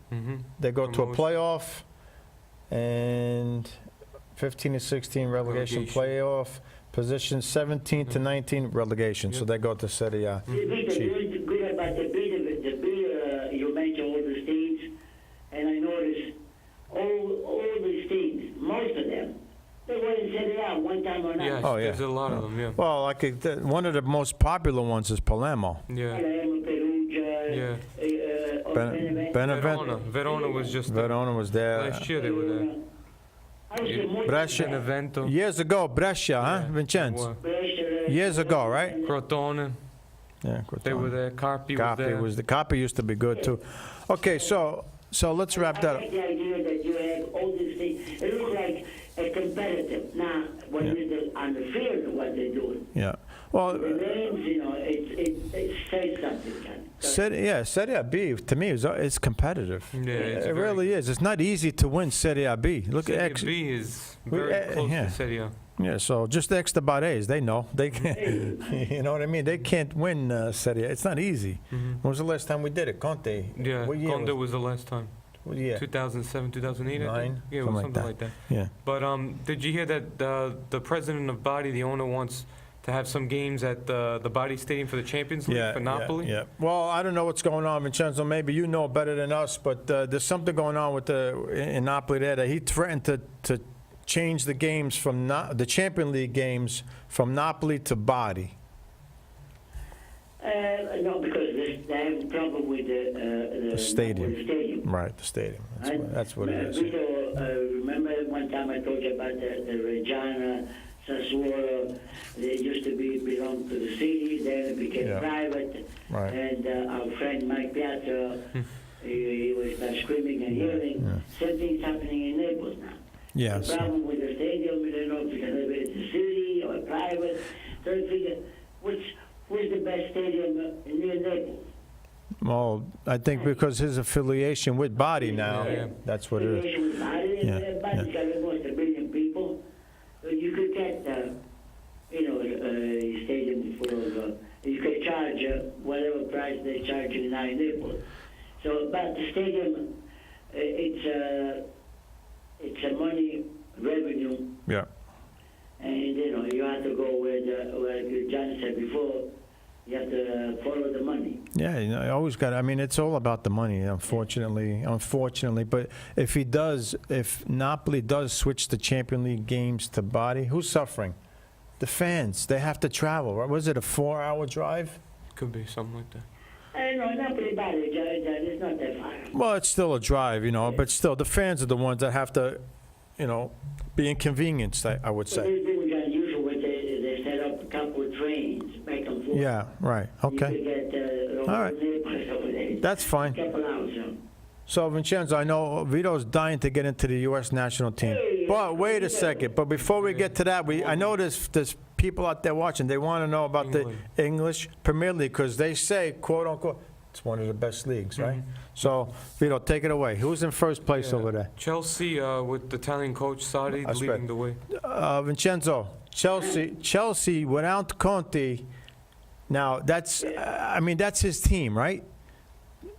they go to a Promotion. playoff, and 15 to 16 relegation playoff. Position 17 to 19 relegation, so they go to Serie A. Vito, you're good about the B, you mentioned all the teams, and I noticed all these teams, most of them, they were in Serie A one time or Yes, another. Oh, yeah. there's a lot of them, yeah. Well, one of the most popular ones is Palermo. Yeah. Perugia, Yeah. Benevento. Verona was just Verona was there. last year they were there. Brescia. Benevento. Years ago, Brescia, huh, Vincenzo? Years ago, right? Crotone, Yeah, they were there. Carpi was there. Carpi used to be good too. Okay, so let's wrap that I up. like the idea that you have all these things. It looks like a competitive. Now, when it's on the field, what they're doing. Yeah. Well, The names, it says something. Serie B to me is competitive. Yeah, it's It very- really is. It's not easy to win Serie B. Look Serie at B is we- very close yeah. to Serie A. Yeah, so just the extra Barres, they know. They can't, you know what I mean? They can't win Serie A. It's not easy. When was the last time we did it? Conte? Yeah, What year Conte was- was the last time. What year? 2007, 2008, I think. Nine? Yeah, it Something was like something that. like that. Yeah. But did you hear that the president of Bari, the owner, wants to have some games at the Bari Stadium for the Champions League for Napoli? Yeah. Well, I don't know what's going on, Vincenzo. Maybe you know better than us, but there's something going on with in Napoli there that he threatened to change the games from the Champions League games from Napoli to Bari. No, because they have a problem with the stadium. Napoli stadium. Right, the stadium. That's what it is. Vito, remember one time I told you about the Reggiana, Sassuolo? They used to belong to the city, then it became private. Right. And our friend Mike Piazza, he was screaming and yelling. Same thing's happening in Naples now. Yeah. The So, problem with the stadium, you know, because was trying to figure who's the best stadium near Naples. Well, I think because his affiliation with Body now, Yeah. that's what it is. Affiliation with Body, and Yeah, Body's got almost 1 billion people. So you could get, a stadium full of, you could charge whatever price they're charging now in Naples. So, but the stadium, it's a money revenue, Yeah. and you have to go where like Johnny said before, you have to follow the money. Yeah, I always got. I mean, it's all about the money. Unfortunately, but if Napoli does switch the Champions League games to Body, who's suffering? The fans. They have to travel. Right? Was it a 4-hour drive? Could be something like that. I know, not pretty bad, it's not that far. Well, it's still a drive, but still, the fans are the ones that have to, be inconvenienced. I would So say. these people got usual where they set up a couple of trains back and forth. Yeah. Right. Okay. You could get All right. over there. That's fine. Couple hours. So, Vincenzo, I know Vito's dying to get into the U.S. national team. But wait a second. But before we get to that, I know there's people out there watching. They want to know about England. the English Premier League because they say, quote unquote, it's one of the best leagues, right? So, Vito, take it away. Who's in first place Yeah. over there? Chelsea with the Italian coach Sarri That's leading right. the way. Vincenzo, Chelsea without Conte. Now, that's his team, right?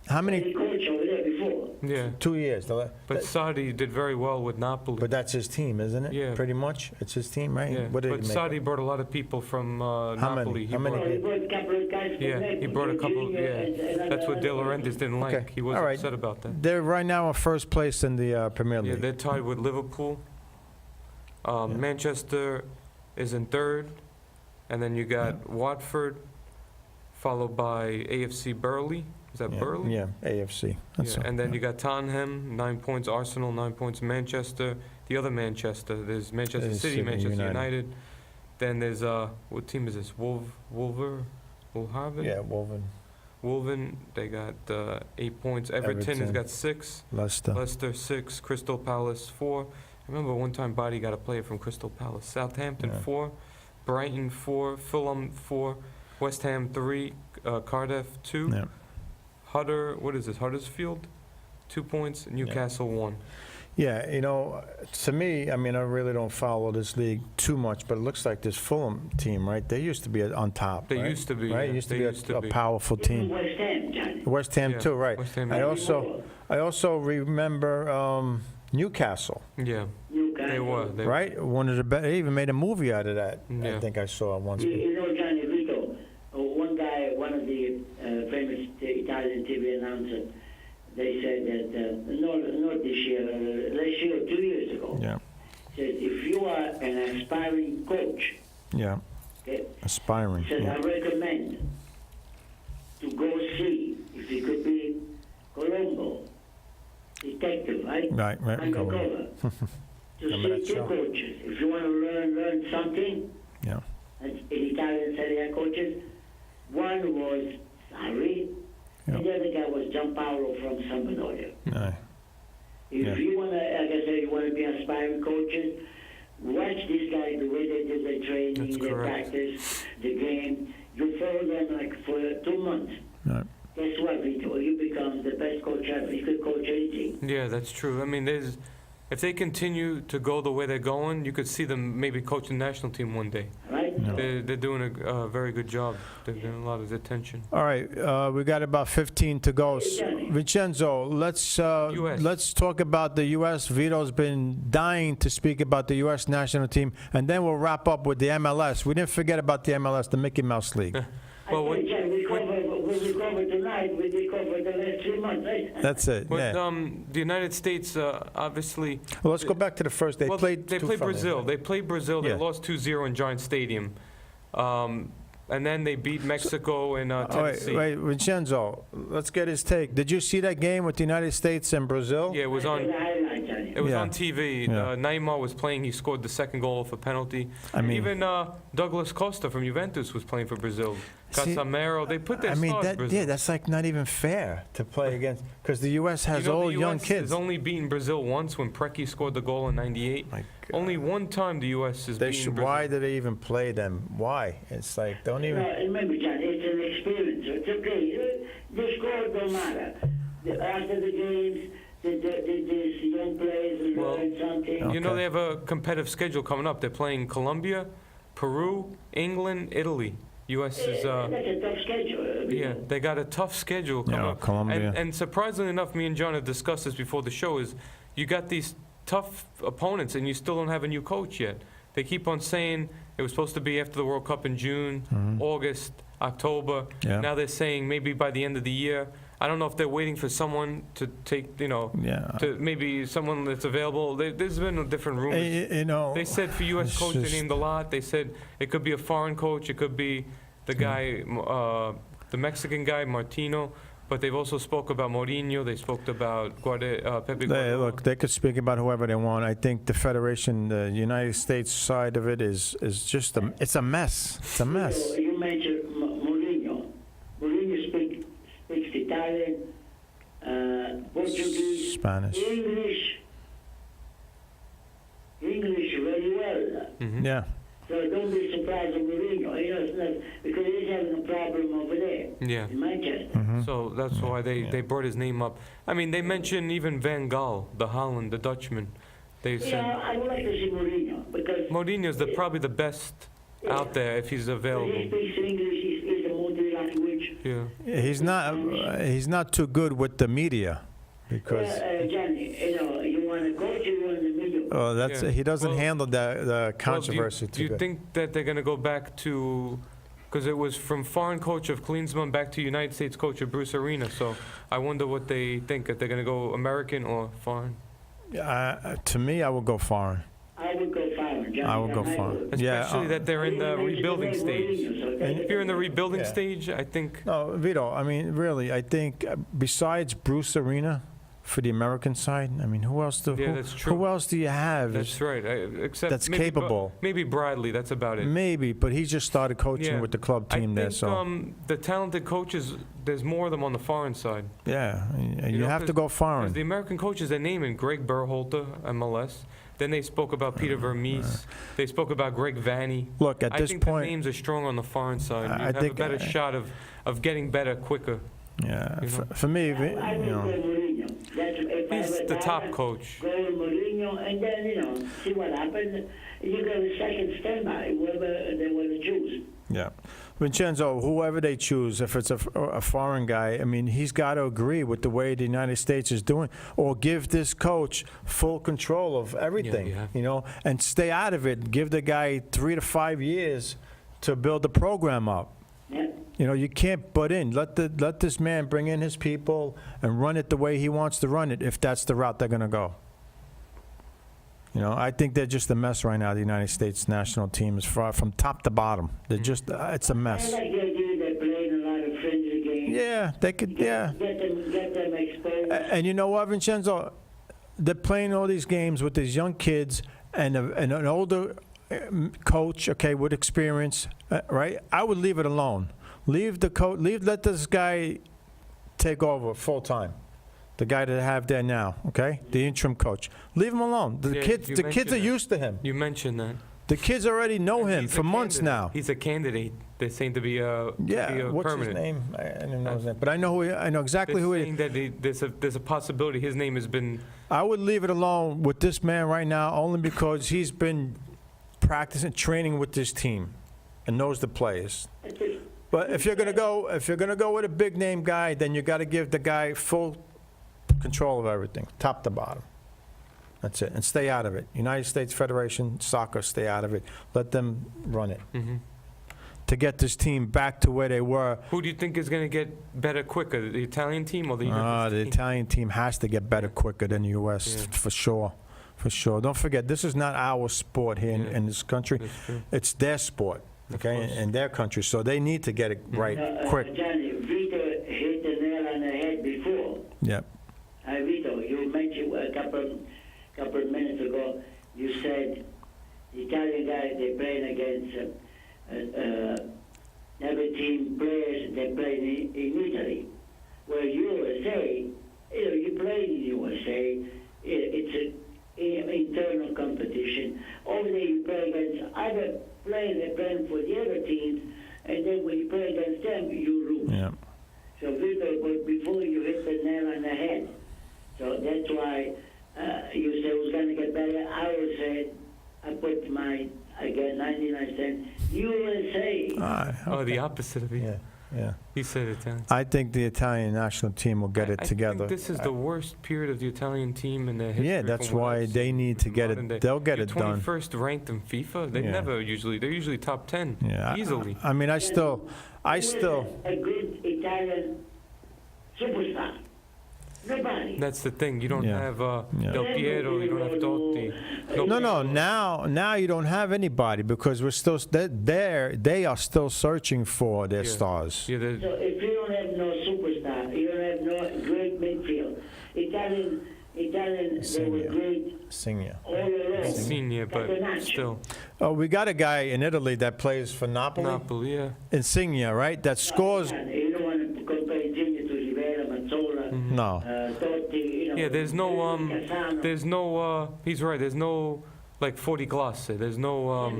How He many? coached over there before. Yeah, 2 years. but Sarri did very well with Napoli. But that's his team, isn't it? Yeah. Pretty much. It's his team, right? yeah, What did but he make? Sarri brought a lot of people from How many? Napoli. How many? Well, he brought a couple of guys from Yeah, he Naples, brought a couple. Junior and That's what De another- Laurentiis didn't like. Okay. He was All right. upset about that. They're right now in first place in the Premier Yeah, League. they're tied with Liverpool. Manchester is in third, and then you got Watford, followed by AFC Burley. Is that Burley? Yeah, AFC. That's Yeah, all. and then you got Tottenham, 9 points. Arsenal, 9 points. Manchester, the other Manchester. There's Manchester There's City, City Manchester United. United. Then there's what team is this? Wolverhampton. Yeah, Woven, Wolven. They got 8 points. Everton has Everton. got 6. Leicester. Leicester 6. Crystal Palace 4. I remember one time Body got a player from Crystal Palace. Southampton Yeah. 4. Brighton 4. Fulham 4. West Ham 3. Cardiff 2. Yeah. Huddersfield, 2 points. Newcastle 1. Yeah, to me, I mean, I really don't follow this league too much, but it looks like this Fulham team, right? They used to be on top. They right? used to be, Right? yeah. Used to They be used to a be. powerful team. West Ham, Johnny. West Ham Yeah, too, right? West Ham, I yeah. also remember Newcastle, Yeah, Newcastle. they were. right? One of the best. They even made a movie out of that. I Yeah. think I saw once. You know, Johnny Vito, one guy, one of the famous Italian TV announcers, they said that, not this year, last year or 2 years ago, Yeah, said if you are an aspiring coach, yeah, okay, aspiring. said Yeah. I recommend to go see if it could be Colombo, detective, right? Right, right. Undercover. To Remember that see two show? coaches. If you want to learn something, Yeah, in Italian Serie A coaches, one was Sarri, Yeah. and the other guy was Gianpaolo from Sampdoria. Aye. If Yeah. you want to, like I said, you want to be aspiring coaches, watch these guys, the way they do their training, That's their correct. practice, the game. You follow them like for 2 months. Right. Guess what, Vito? You become the best coach ever. You could coach anything. Yeah, that's true. I mean, if they continue to go the way they're going, you could see them maybe coach the national team one day. Right? They're doing a very good job. They're getting a lot of attention. All right, we got about 15 to go. Vincenzo, let's talk about the U.S. Vito's been dying to speak about the U.S. national team, and then we'll wrap up with the MLS. We didn't forget about the MLS, the Mickey Mouse League. Well, I think, John, we cover tonight. We cover the last 3 months, right? That's it. With Yeah. the United States, obviously. Well, let's go back to the first. They Well, played. They two played friendlies, Brazil. right? They played Brazil. They Yeah. lost 2-0 in Giant Stadium, and then they beat Mexico and Oh, Tennessee. wait, Vincenzo, let's get his take. Did you see that game with the United States and Brazil? Yeah, it was I saw on. the highlights, Johnny. It was Yeah. on TV. Yeah. Neymar was playing. He scored the second goal off a penalty. I mean- Even Douglas Costa from Juventus was playing for Brazil. See, Casemiro. They put their I mean, stars. Brazil. that's like not even fair to play against, because the U.S. has You know, all the young US kids. has only beaten Brazil once when Preki scored the goal in '98. My God. Only one time the U.S. has They beaten should, Brazil. why do they even play them? Why? It's like, don't even. Remember, John, it's an experience. It's okay. The score don't matter. After the games, these young players Well, learn something. You know, Okay. they have a competitive schedule coming up. They're playing Colombia, Peru, England, Italy. U.S. is, That's a tough schedule. yeah, they got a tough schedule coming Yeah, up. Colombia. And surprisingly enough, me and John have discussed this before the show, is you got these tough opponents and you still don't have a new coach yet. They keep on saying it was supposed to be after the World Cup in June, August, October. Mm-hmm. Yeah. Now they're saying maybe by the end of the year. I don't know if they're waiting for someone to take, Yeah. to maybe someone that's available. There's been different rumors. You know. They said for U.S. it's coach, they just- named a lot. They said it could be a foreign coach, it could be the guy, the Mexican guy, Martino, but they've also spoke about Mourinho, they spoke about Pepe They, Guardiola. look, they could speak about whoever they want. I think the Federation, the United States side of it is just it's a mess. It's a mess. You mentioned Mourinho. Mourinho speaks Italian, Portuguese, Spanish. English very well. Yeah. So don't be surprised with Mourinho. It's not, because he's having a problem over there Yeah. in Manchester. Mm-hmm. So that's why they brought his name up. I mean, they mentioned even Van Gaal, the Holland, the Dutchman. They Yeah, said I would like to see Mourinho because Mourinho's probably the best out there if he's he available. speaks English. He's a multi-language. Yeah. He's not too good with the media because Johnny, you want to coach, you want the middle. that's Yeah. he doesn't Well- handle the Well, controversy do too you good. think that they're going to go back to, because it was from foreign coach of Klinsmann back to United States coach of Bruce Arena, so I wonder what they think, if they're going to go American or foreign. To me, I would go foreign. I would go foreign, Johnny. I would go foreign. Yeah. Especially that they're in the rebuilding stage. If you're in the rebuilding Yeah. stage, I think, No, Vito, I mean, really, I think besides Bruce Arena for the American side, I mean, who else Yeah, that's true. who else do you have? that's right, except That's maybe capable. Maybe Bradley, that's about it. Maybe, but he just started coaching Yeah. with the club team I there, think so the talented coaches, there's more of them on the foreign side. yeah, you know, have to 'cause- go 'Cause foreign. the American coaches, they're naming Greg Berhalter, MLS. Then they spoke about Peter Vermees. They spoke about Greg Vanny. Look, at I this think point, the names are strong on the foreign side. You I have think, a better shot of getting better quicker. yeah, you know. for me, I would go Mourinho. That's, if I He's were the top Tyler, coach. Go with Mourinho, and then, see what happens. You got a second standby, whoever they want to choose. yeah. Vincenzo, whoever they choose, if it's a foreign guy, I mean, he's got to agree with the way the United States is doing, or give this coach full control of everything, yeah. And stay out of it. Give the guy 3 to 5 years to build the program up. Yeah. You can't butt in. Let this man bring in his people and run it the way he wants to run it, if that's the route they're going to go. I think they're just a mess right now, the United States national team, is from top to bottom. They're just, it's a I mess. like the idea they're playing a lot of friendly games. Yeah, they could, yeah. Get them exposed. And you know what, Vincenzo? They're playing all these games with these young kids and an older coach, okay, with experience, right? I would leave it alone. Let this guy take over full time. The guy that they have there now, okay? The interim coach. Leave him alone. The Yeah, kids you are mentioned that. used to him. You mentioned that. The kids already know him He's a for months candidate. now. He's a candidate. They seem to be a Yeah, what's permanent. his name? I don't know his name, but I know exactly They're who saying he is. that there's a possibility his name has been. I would leave it alone with this man right now, only because he's been practicing, training with this team, and knows the players. But if you're gonna go with a big name guy, then you got to give the guy full control of everything, top to bottom. That's it, and stay out of it. United States Federation Soccer, stay out of it. Let them run it to get this team back to where they were. Who do you think is going to get better quicker, the Italian team or the United The States? Italian team has to get better quicker than the U.S. Yeah. for sure. For sure. Don't forget, this is not our sport here Yeah. in this country. That's true. It's their sport, okay, course. in their country. So they need to get it right quick. Johnny, Vito hit the nail on the head before. Yep. Vito, you mentioned a couple a couple of minutes ago, you said the Italian guys, they're playing against every team players, they play in Italy. Where USA, you play in USA, it's an internal competition. Over there you play against other players that play for the other teams, and then when you play against them, you lose. Yeah. So but before you hit the nail on the head. So that's why you say it was going to get better. I would say I put I get 99 cents. USA. Oh, the opposite of you. Yeah. He said Italian. I think the Italian national team will get it I together. think this is the worst period of the Italian team in their history. Yeah, that's from what why I've they seen need to get modern day. it. They'll get They're it done. 21st ranked in FIFA. They're usually top 10 Yeah. easily. I mean, I still. A good Italian superstar. Nobody. That's the thing. You don't Yeah. have Yeah. Del Piero. You don't have Totti. No. Now you don't have anybody because we're still. They are still searching for their stars. Yeah, So if you don't have no superstar, you don't have no great midfield. Italian, they were great Senior. all along. senior, but Catenaccio. still. Oh, we got a guy in Italy that plays for Napoli. Napoli, yeah. Insigne, right? That scores. You don't want to compare Insigne to Rivera, Mazzola, No. Totti, Yeah, there's no, he's right, there's no, like, 40 classe. There's no,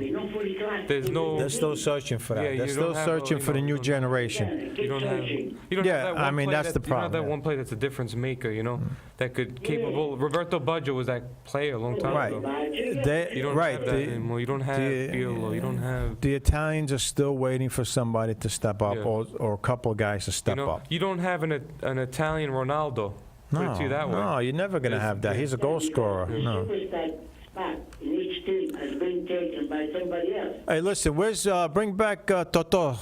there's no- They're still searching for that. Yeah, They're you still don't have searching a, for the you new know, generation. you don't have, you don't Yeah, have that I one mean, player that's the you don't have problem, that yeah. one player that's a difference maker, that could capable. Roberto Baggio was that player a long time Right. ago. They, You don't right. have that anymore. You don't have Pirlo. You don't have. The Italians are still waiting for somebody to step up, Yeah. or a couple of guys to step up. You don't have an Italian Ronaldo. Put it to you that way. No, you're never gonna have that. He's a goal scorer. The No. superstar spot in each team has been taken by somebody else. Hey, listen. Where's bring back Toto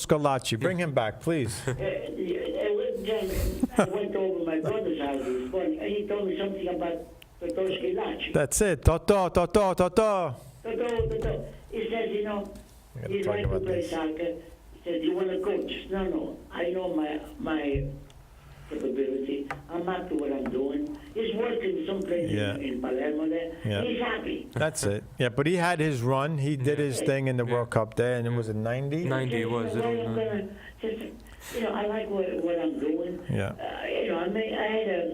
Scalacci? Bring him back, please. I went over my brother's house this morning, and he told me something about Toto Scalacci. That's it. Toto. Toto. He says, We gotta he'd talk like to about play this. soccer. He says, you want to coach? No. I know my capability. I'm happy what I'm doing. He's working someplace Yeah. in Palermo there. Yeah. He's happy. That's it. Yeah, but he had his run. He did his thing in the World Cup there, and it was in '90. 90 it was. Well, I'm gonna just, I like what I'm doing. Yeah.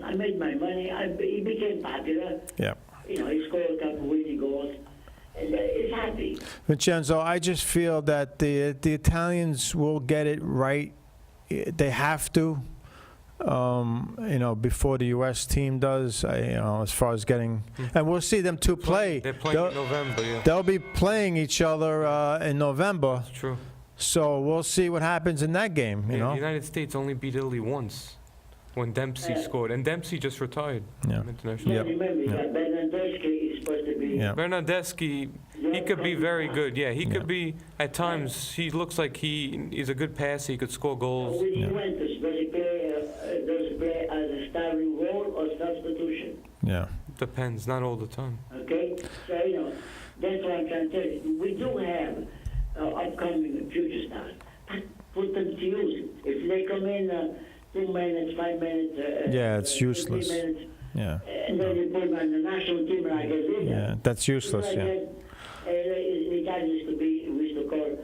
I made my money. He became popular. Yeah. He scored a couple winning goals. And he's happy. Vincenzo, I just feel that the Italians will get it right. They have to, before the U.S. team does. As far as getting, and we'll see them two play. They're playing in November. Yeah, They'll be playing each other in November. it's true. So we'll see what happens in that game. You Yeah, know. the United States only beat Italy once when Dempsey scored, and Dempsey just retired. Yeah. from international. Yep. Remember, Bernardeschi is supposed to be. Yeah. Bernardeschi, he could be very good. Yeah, he could be at times. He looks like he is a good passer. He could score goals. With Juventus, does he play as a starting role or substitution? Yeah. Depends, not all the time. Okay? So, that's what I'm trying to tell you. We do have upcoming future stars. But put them to use. If they come in 2 minutes, 5 minutes, Yeah, it's 3 useless. minutes, Yeah. and then you put them on the national team like a Yeah. That's useless. Yeah. The guy we used to call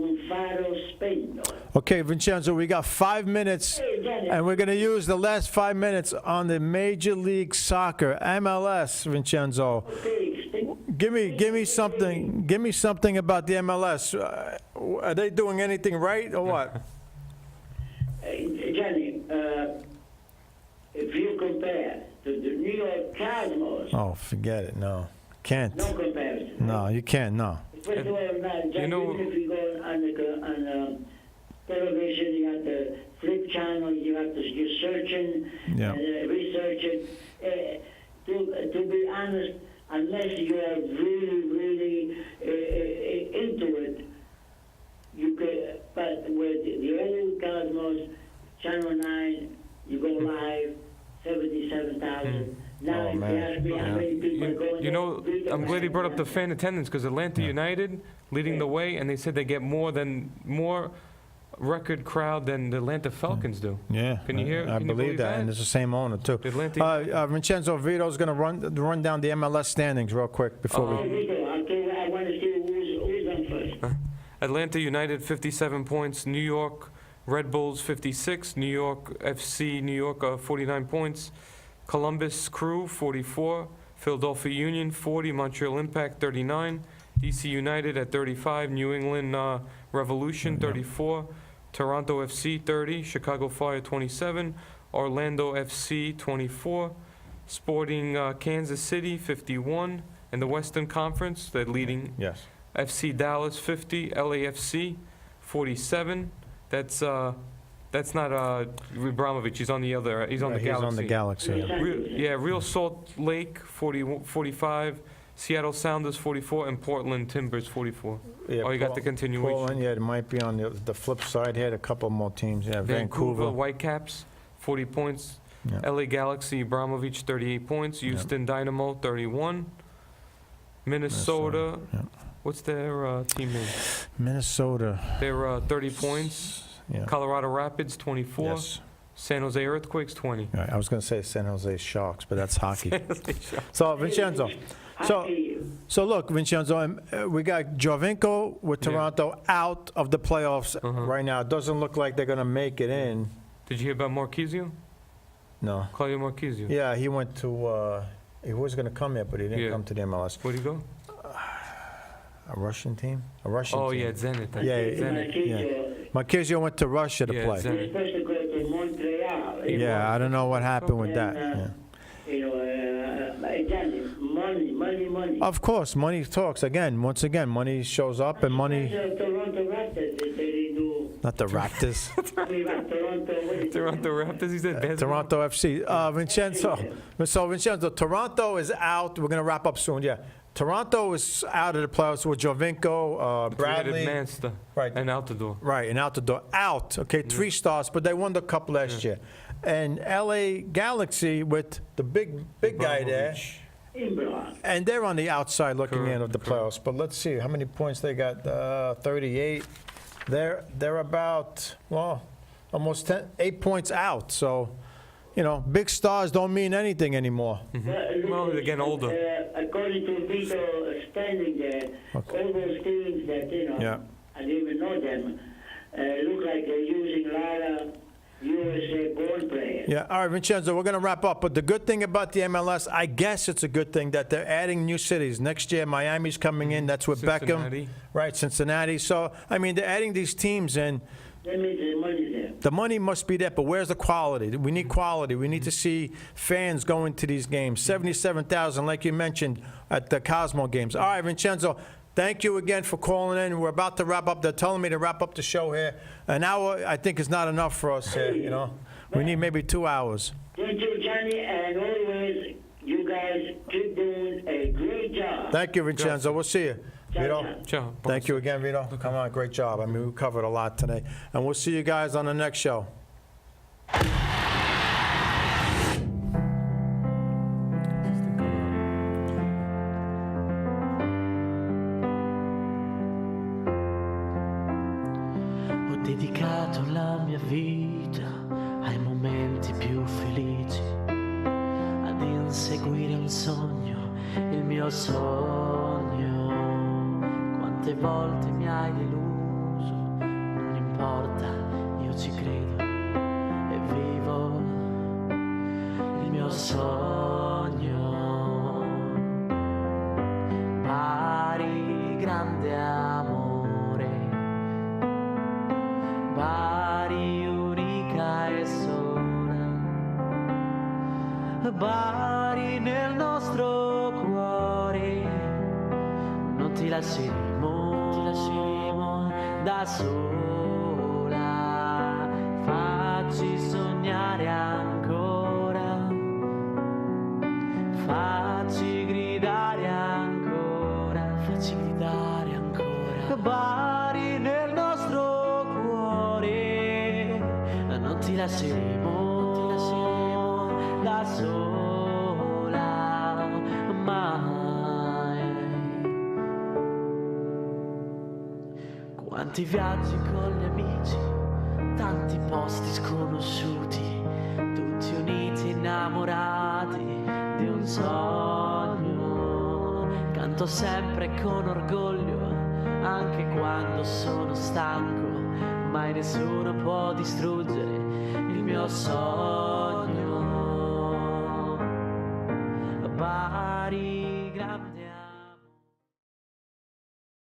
un faro spento. Okay, Vincenzo, we got 5 minutes, Hey, Johnny, and we're going to use the last 5 minutes on the Major League Soccer, MLS, Vincenzo. Give me something. Give me something about the MLS. Are they doing anything right or what? Johnny, if you compare to the New York Cosmos, Oh, forget it. No, can't. no comparison. No, you can't. No. First of all, Johnny, even if you go on television, you have to flip channel, you're searching, Yeah. researching. To be honest, unless you are really into it, you could. But with the early Cosmos, Channel 9, you go live, 77,000. Now, Oh, if you man. ask me how many people are going I'm glad he brought up the fan attendance because Atlanta United leading the way, and they said they get more record crowd than the Atlanta Falcons do. Yeah. Can you hear? I Can you believe that, and it's the same owner, too. The Atlanta- Vincenzo Vito's going to run down the MLS standings real quick before we... Vito, I want to see who's on first. Atlanta United 57 points, New York Red Bulls 56, New York FC New York 49 points, Columbus Crew 44, Philadelphia Union 40, Montreal Impact 39, DC United at 35, New England Revolution 34, Toronto FC 30, Chicago Fire 27, Orlando FC 24, Sporting Kansas City 51, in the Western Conference, they're leading. Yes. FC Dallas 50, LAFC 47. That's not Abramovich. He's on the other. He's on the He's Galaxy. on the Galaxy. Yeah. Real Salt Lake 45, Seattle Sounders 44, and Portland Timbers 44. Yeah, Oh, you got the continuation. Portland, yeah, it might be on the flip side here, a couple more teams. Yeah, Vancouver Vancouver. Whitecaps 40 points. Yeah. LA Galaxy Abramovich 38 points. Houston Dynamo 31. Minnesota. Yeah. What's their team name? Minnesota. They're 30 points. Yeah. Colorado Rapids 24. Yes. San Jose Earthquakes 20. All right, I was going to say San Jose Sharks, but that's hockey. So, Vincenzo, so look, Vincenzo, we got Jovinko with Toronto out of the playoffs right now. It doesn't look like they're going to make it in. Did you hear about Marquisio? No. Claudio Marquisio. Yeah, he went to, he was going to come here, but he didn't Yeah. come to the MLS. Where'd he go? A Russian team? A Russian Oh, team. yeah, Zenit. Yeah, Zenit. Marquisio went to Russia to Yeah, play. Zenit. He's supposed to go to Montreal. Yeah, I don't know what happened with that. Yeah. Again, money. Of course, money talks. Once again, money shows up and money... Toronto Raptors, they do. Not the Raptors. Toronto Raptors, he said. basketball? Toronto FC. Vincenzo. So, Vincenzo, Toronto is out. We're going to wrap up soon, yeah. Toronto is out of the playoffs with Jovinko, Bradley. Manchester. Right. And Altidore. Right, and out the door. Out, okay, 3 stars, but they won the cup last year. And LA Galaxy with the big guy there. And they're on the outside looking in of the playoffs. But let's see how many points they got. 38. They're about, well, almost 8 points out. So, you know, big stars don't mean anything anymore. Well, they're getting older. According to Vito standing there, all those teams that, Yeah. I didn't even know them, look like they're using a lot of USA born players. Yeah, all right, Vincenzo, we're going to wrap up. But the good thing about the MLS, I guess it's a good thing that they're adding new cities. Next year, Miami's coming in. That's with Cincinnati. Beckham. Right, Cincinnati. So, I mean, they're adding these teams in. That means the money's there. The money must be there, but where's the quality? We need quality. We need to see fans going to these games. 77,000, like you mentioned, at the Cosmo games. All right, Vincenzo, thank you again for calling in. We're about to wrap up. They're telling me to wrap up the show here. An hour, I think, is not enough for us here, you know. We need maybe 2 hours. Thank you, Johnny, and always, you guys keep doing a great job. Thank you, Vincenzo. We'll see you. Vito, Ciao. thank you again, Vito. Come on, great job. I mean, we covered a lot today. And we'll see you guys on the next show. Ho dedicato la mia vita ai momenti più felici, ad inseguire un sogno, il mio sogno. Quante volte mi hai deluso, non importa, io ci credo e vivo il mio sogno. Pari grande amore, Bari unica e sola, Bari nel nostro cuore, non ti lasceremo da sola, facci sognare ancora, facci gridare ancora, Bari nel nostro cuore, non ti lasceremo da sola mai. Quanti viaggi con gli amici, tanti posti sconosciuti, tutti uniti innamorati di un sogno. Canto sempre con orgoglio, anche quando sono stanco, mai nessuno può distruggere il mio sogno. Bye.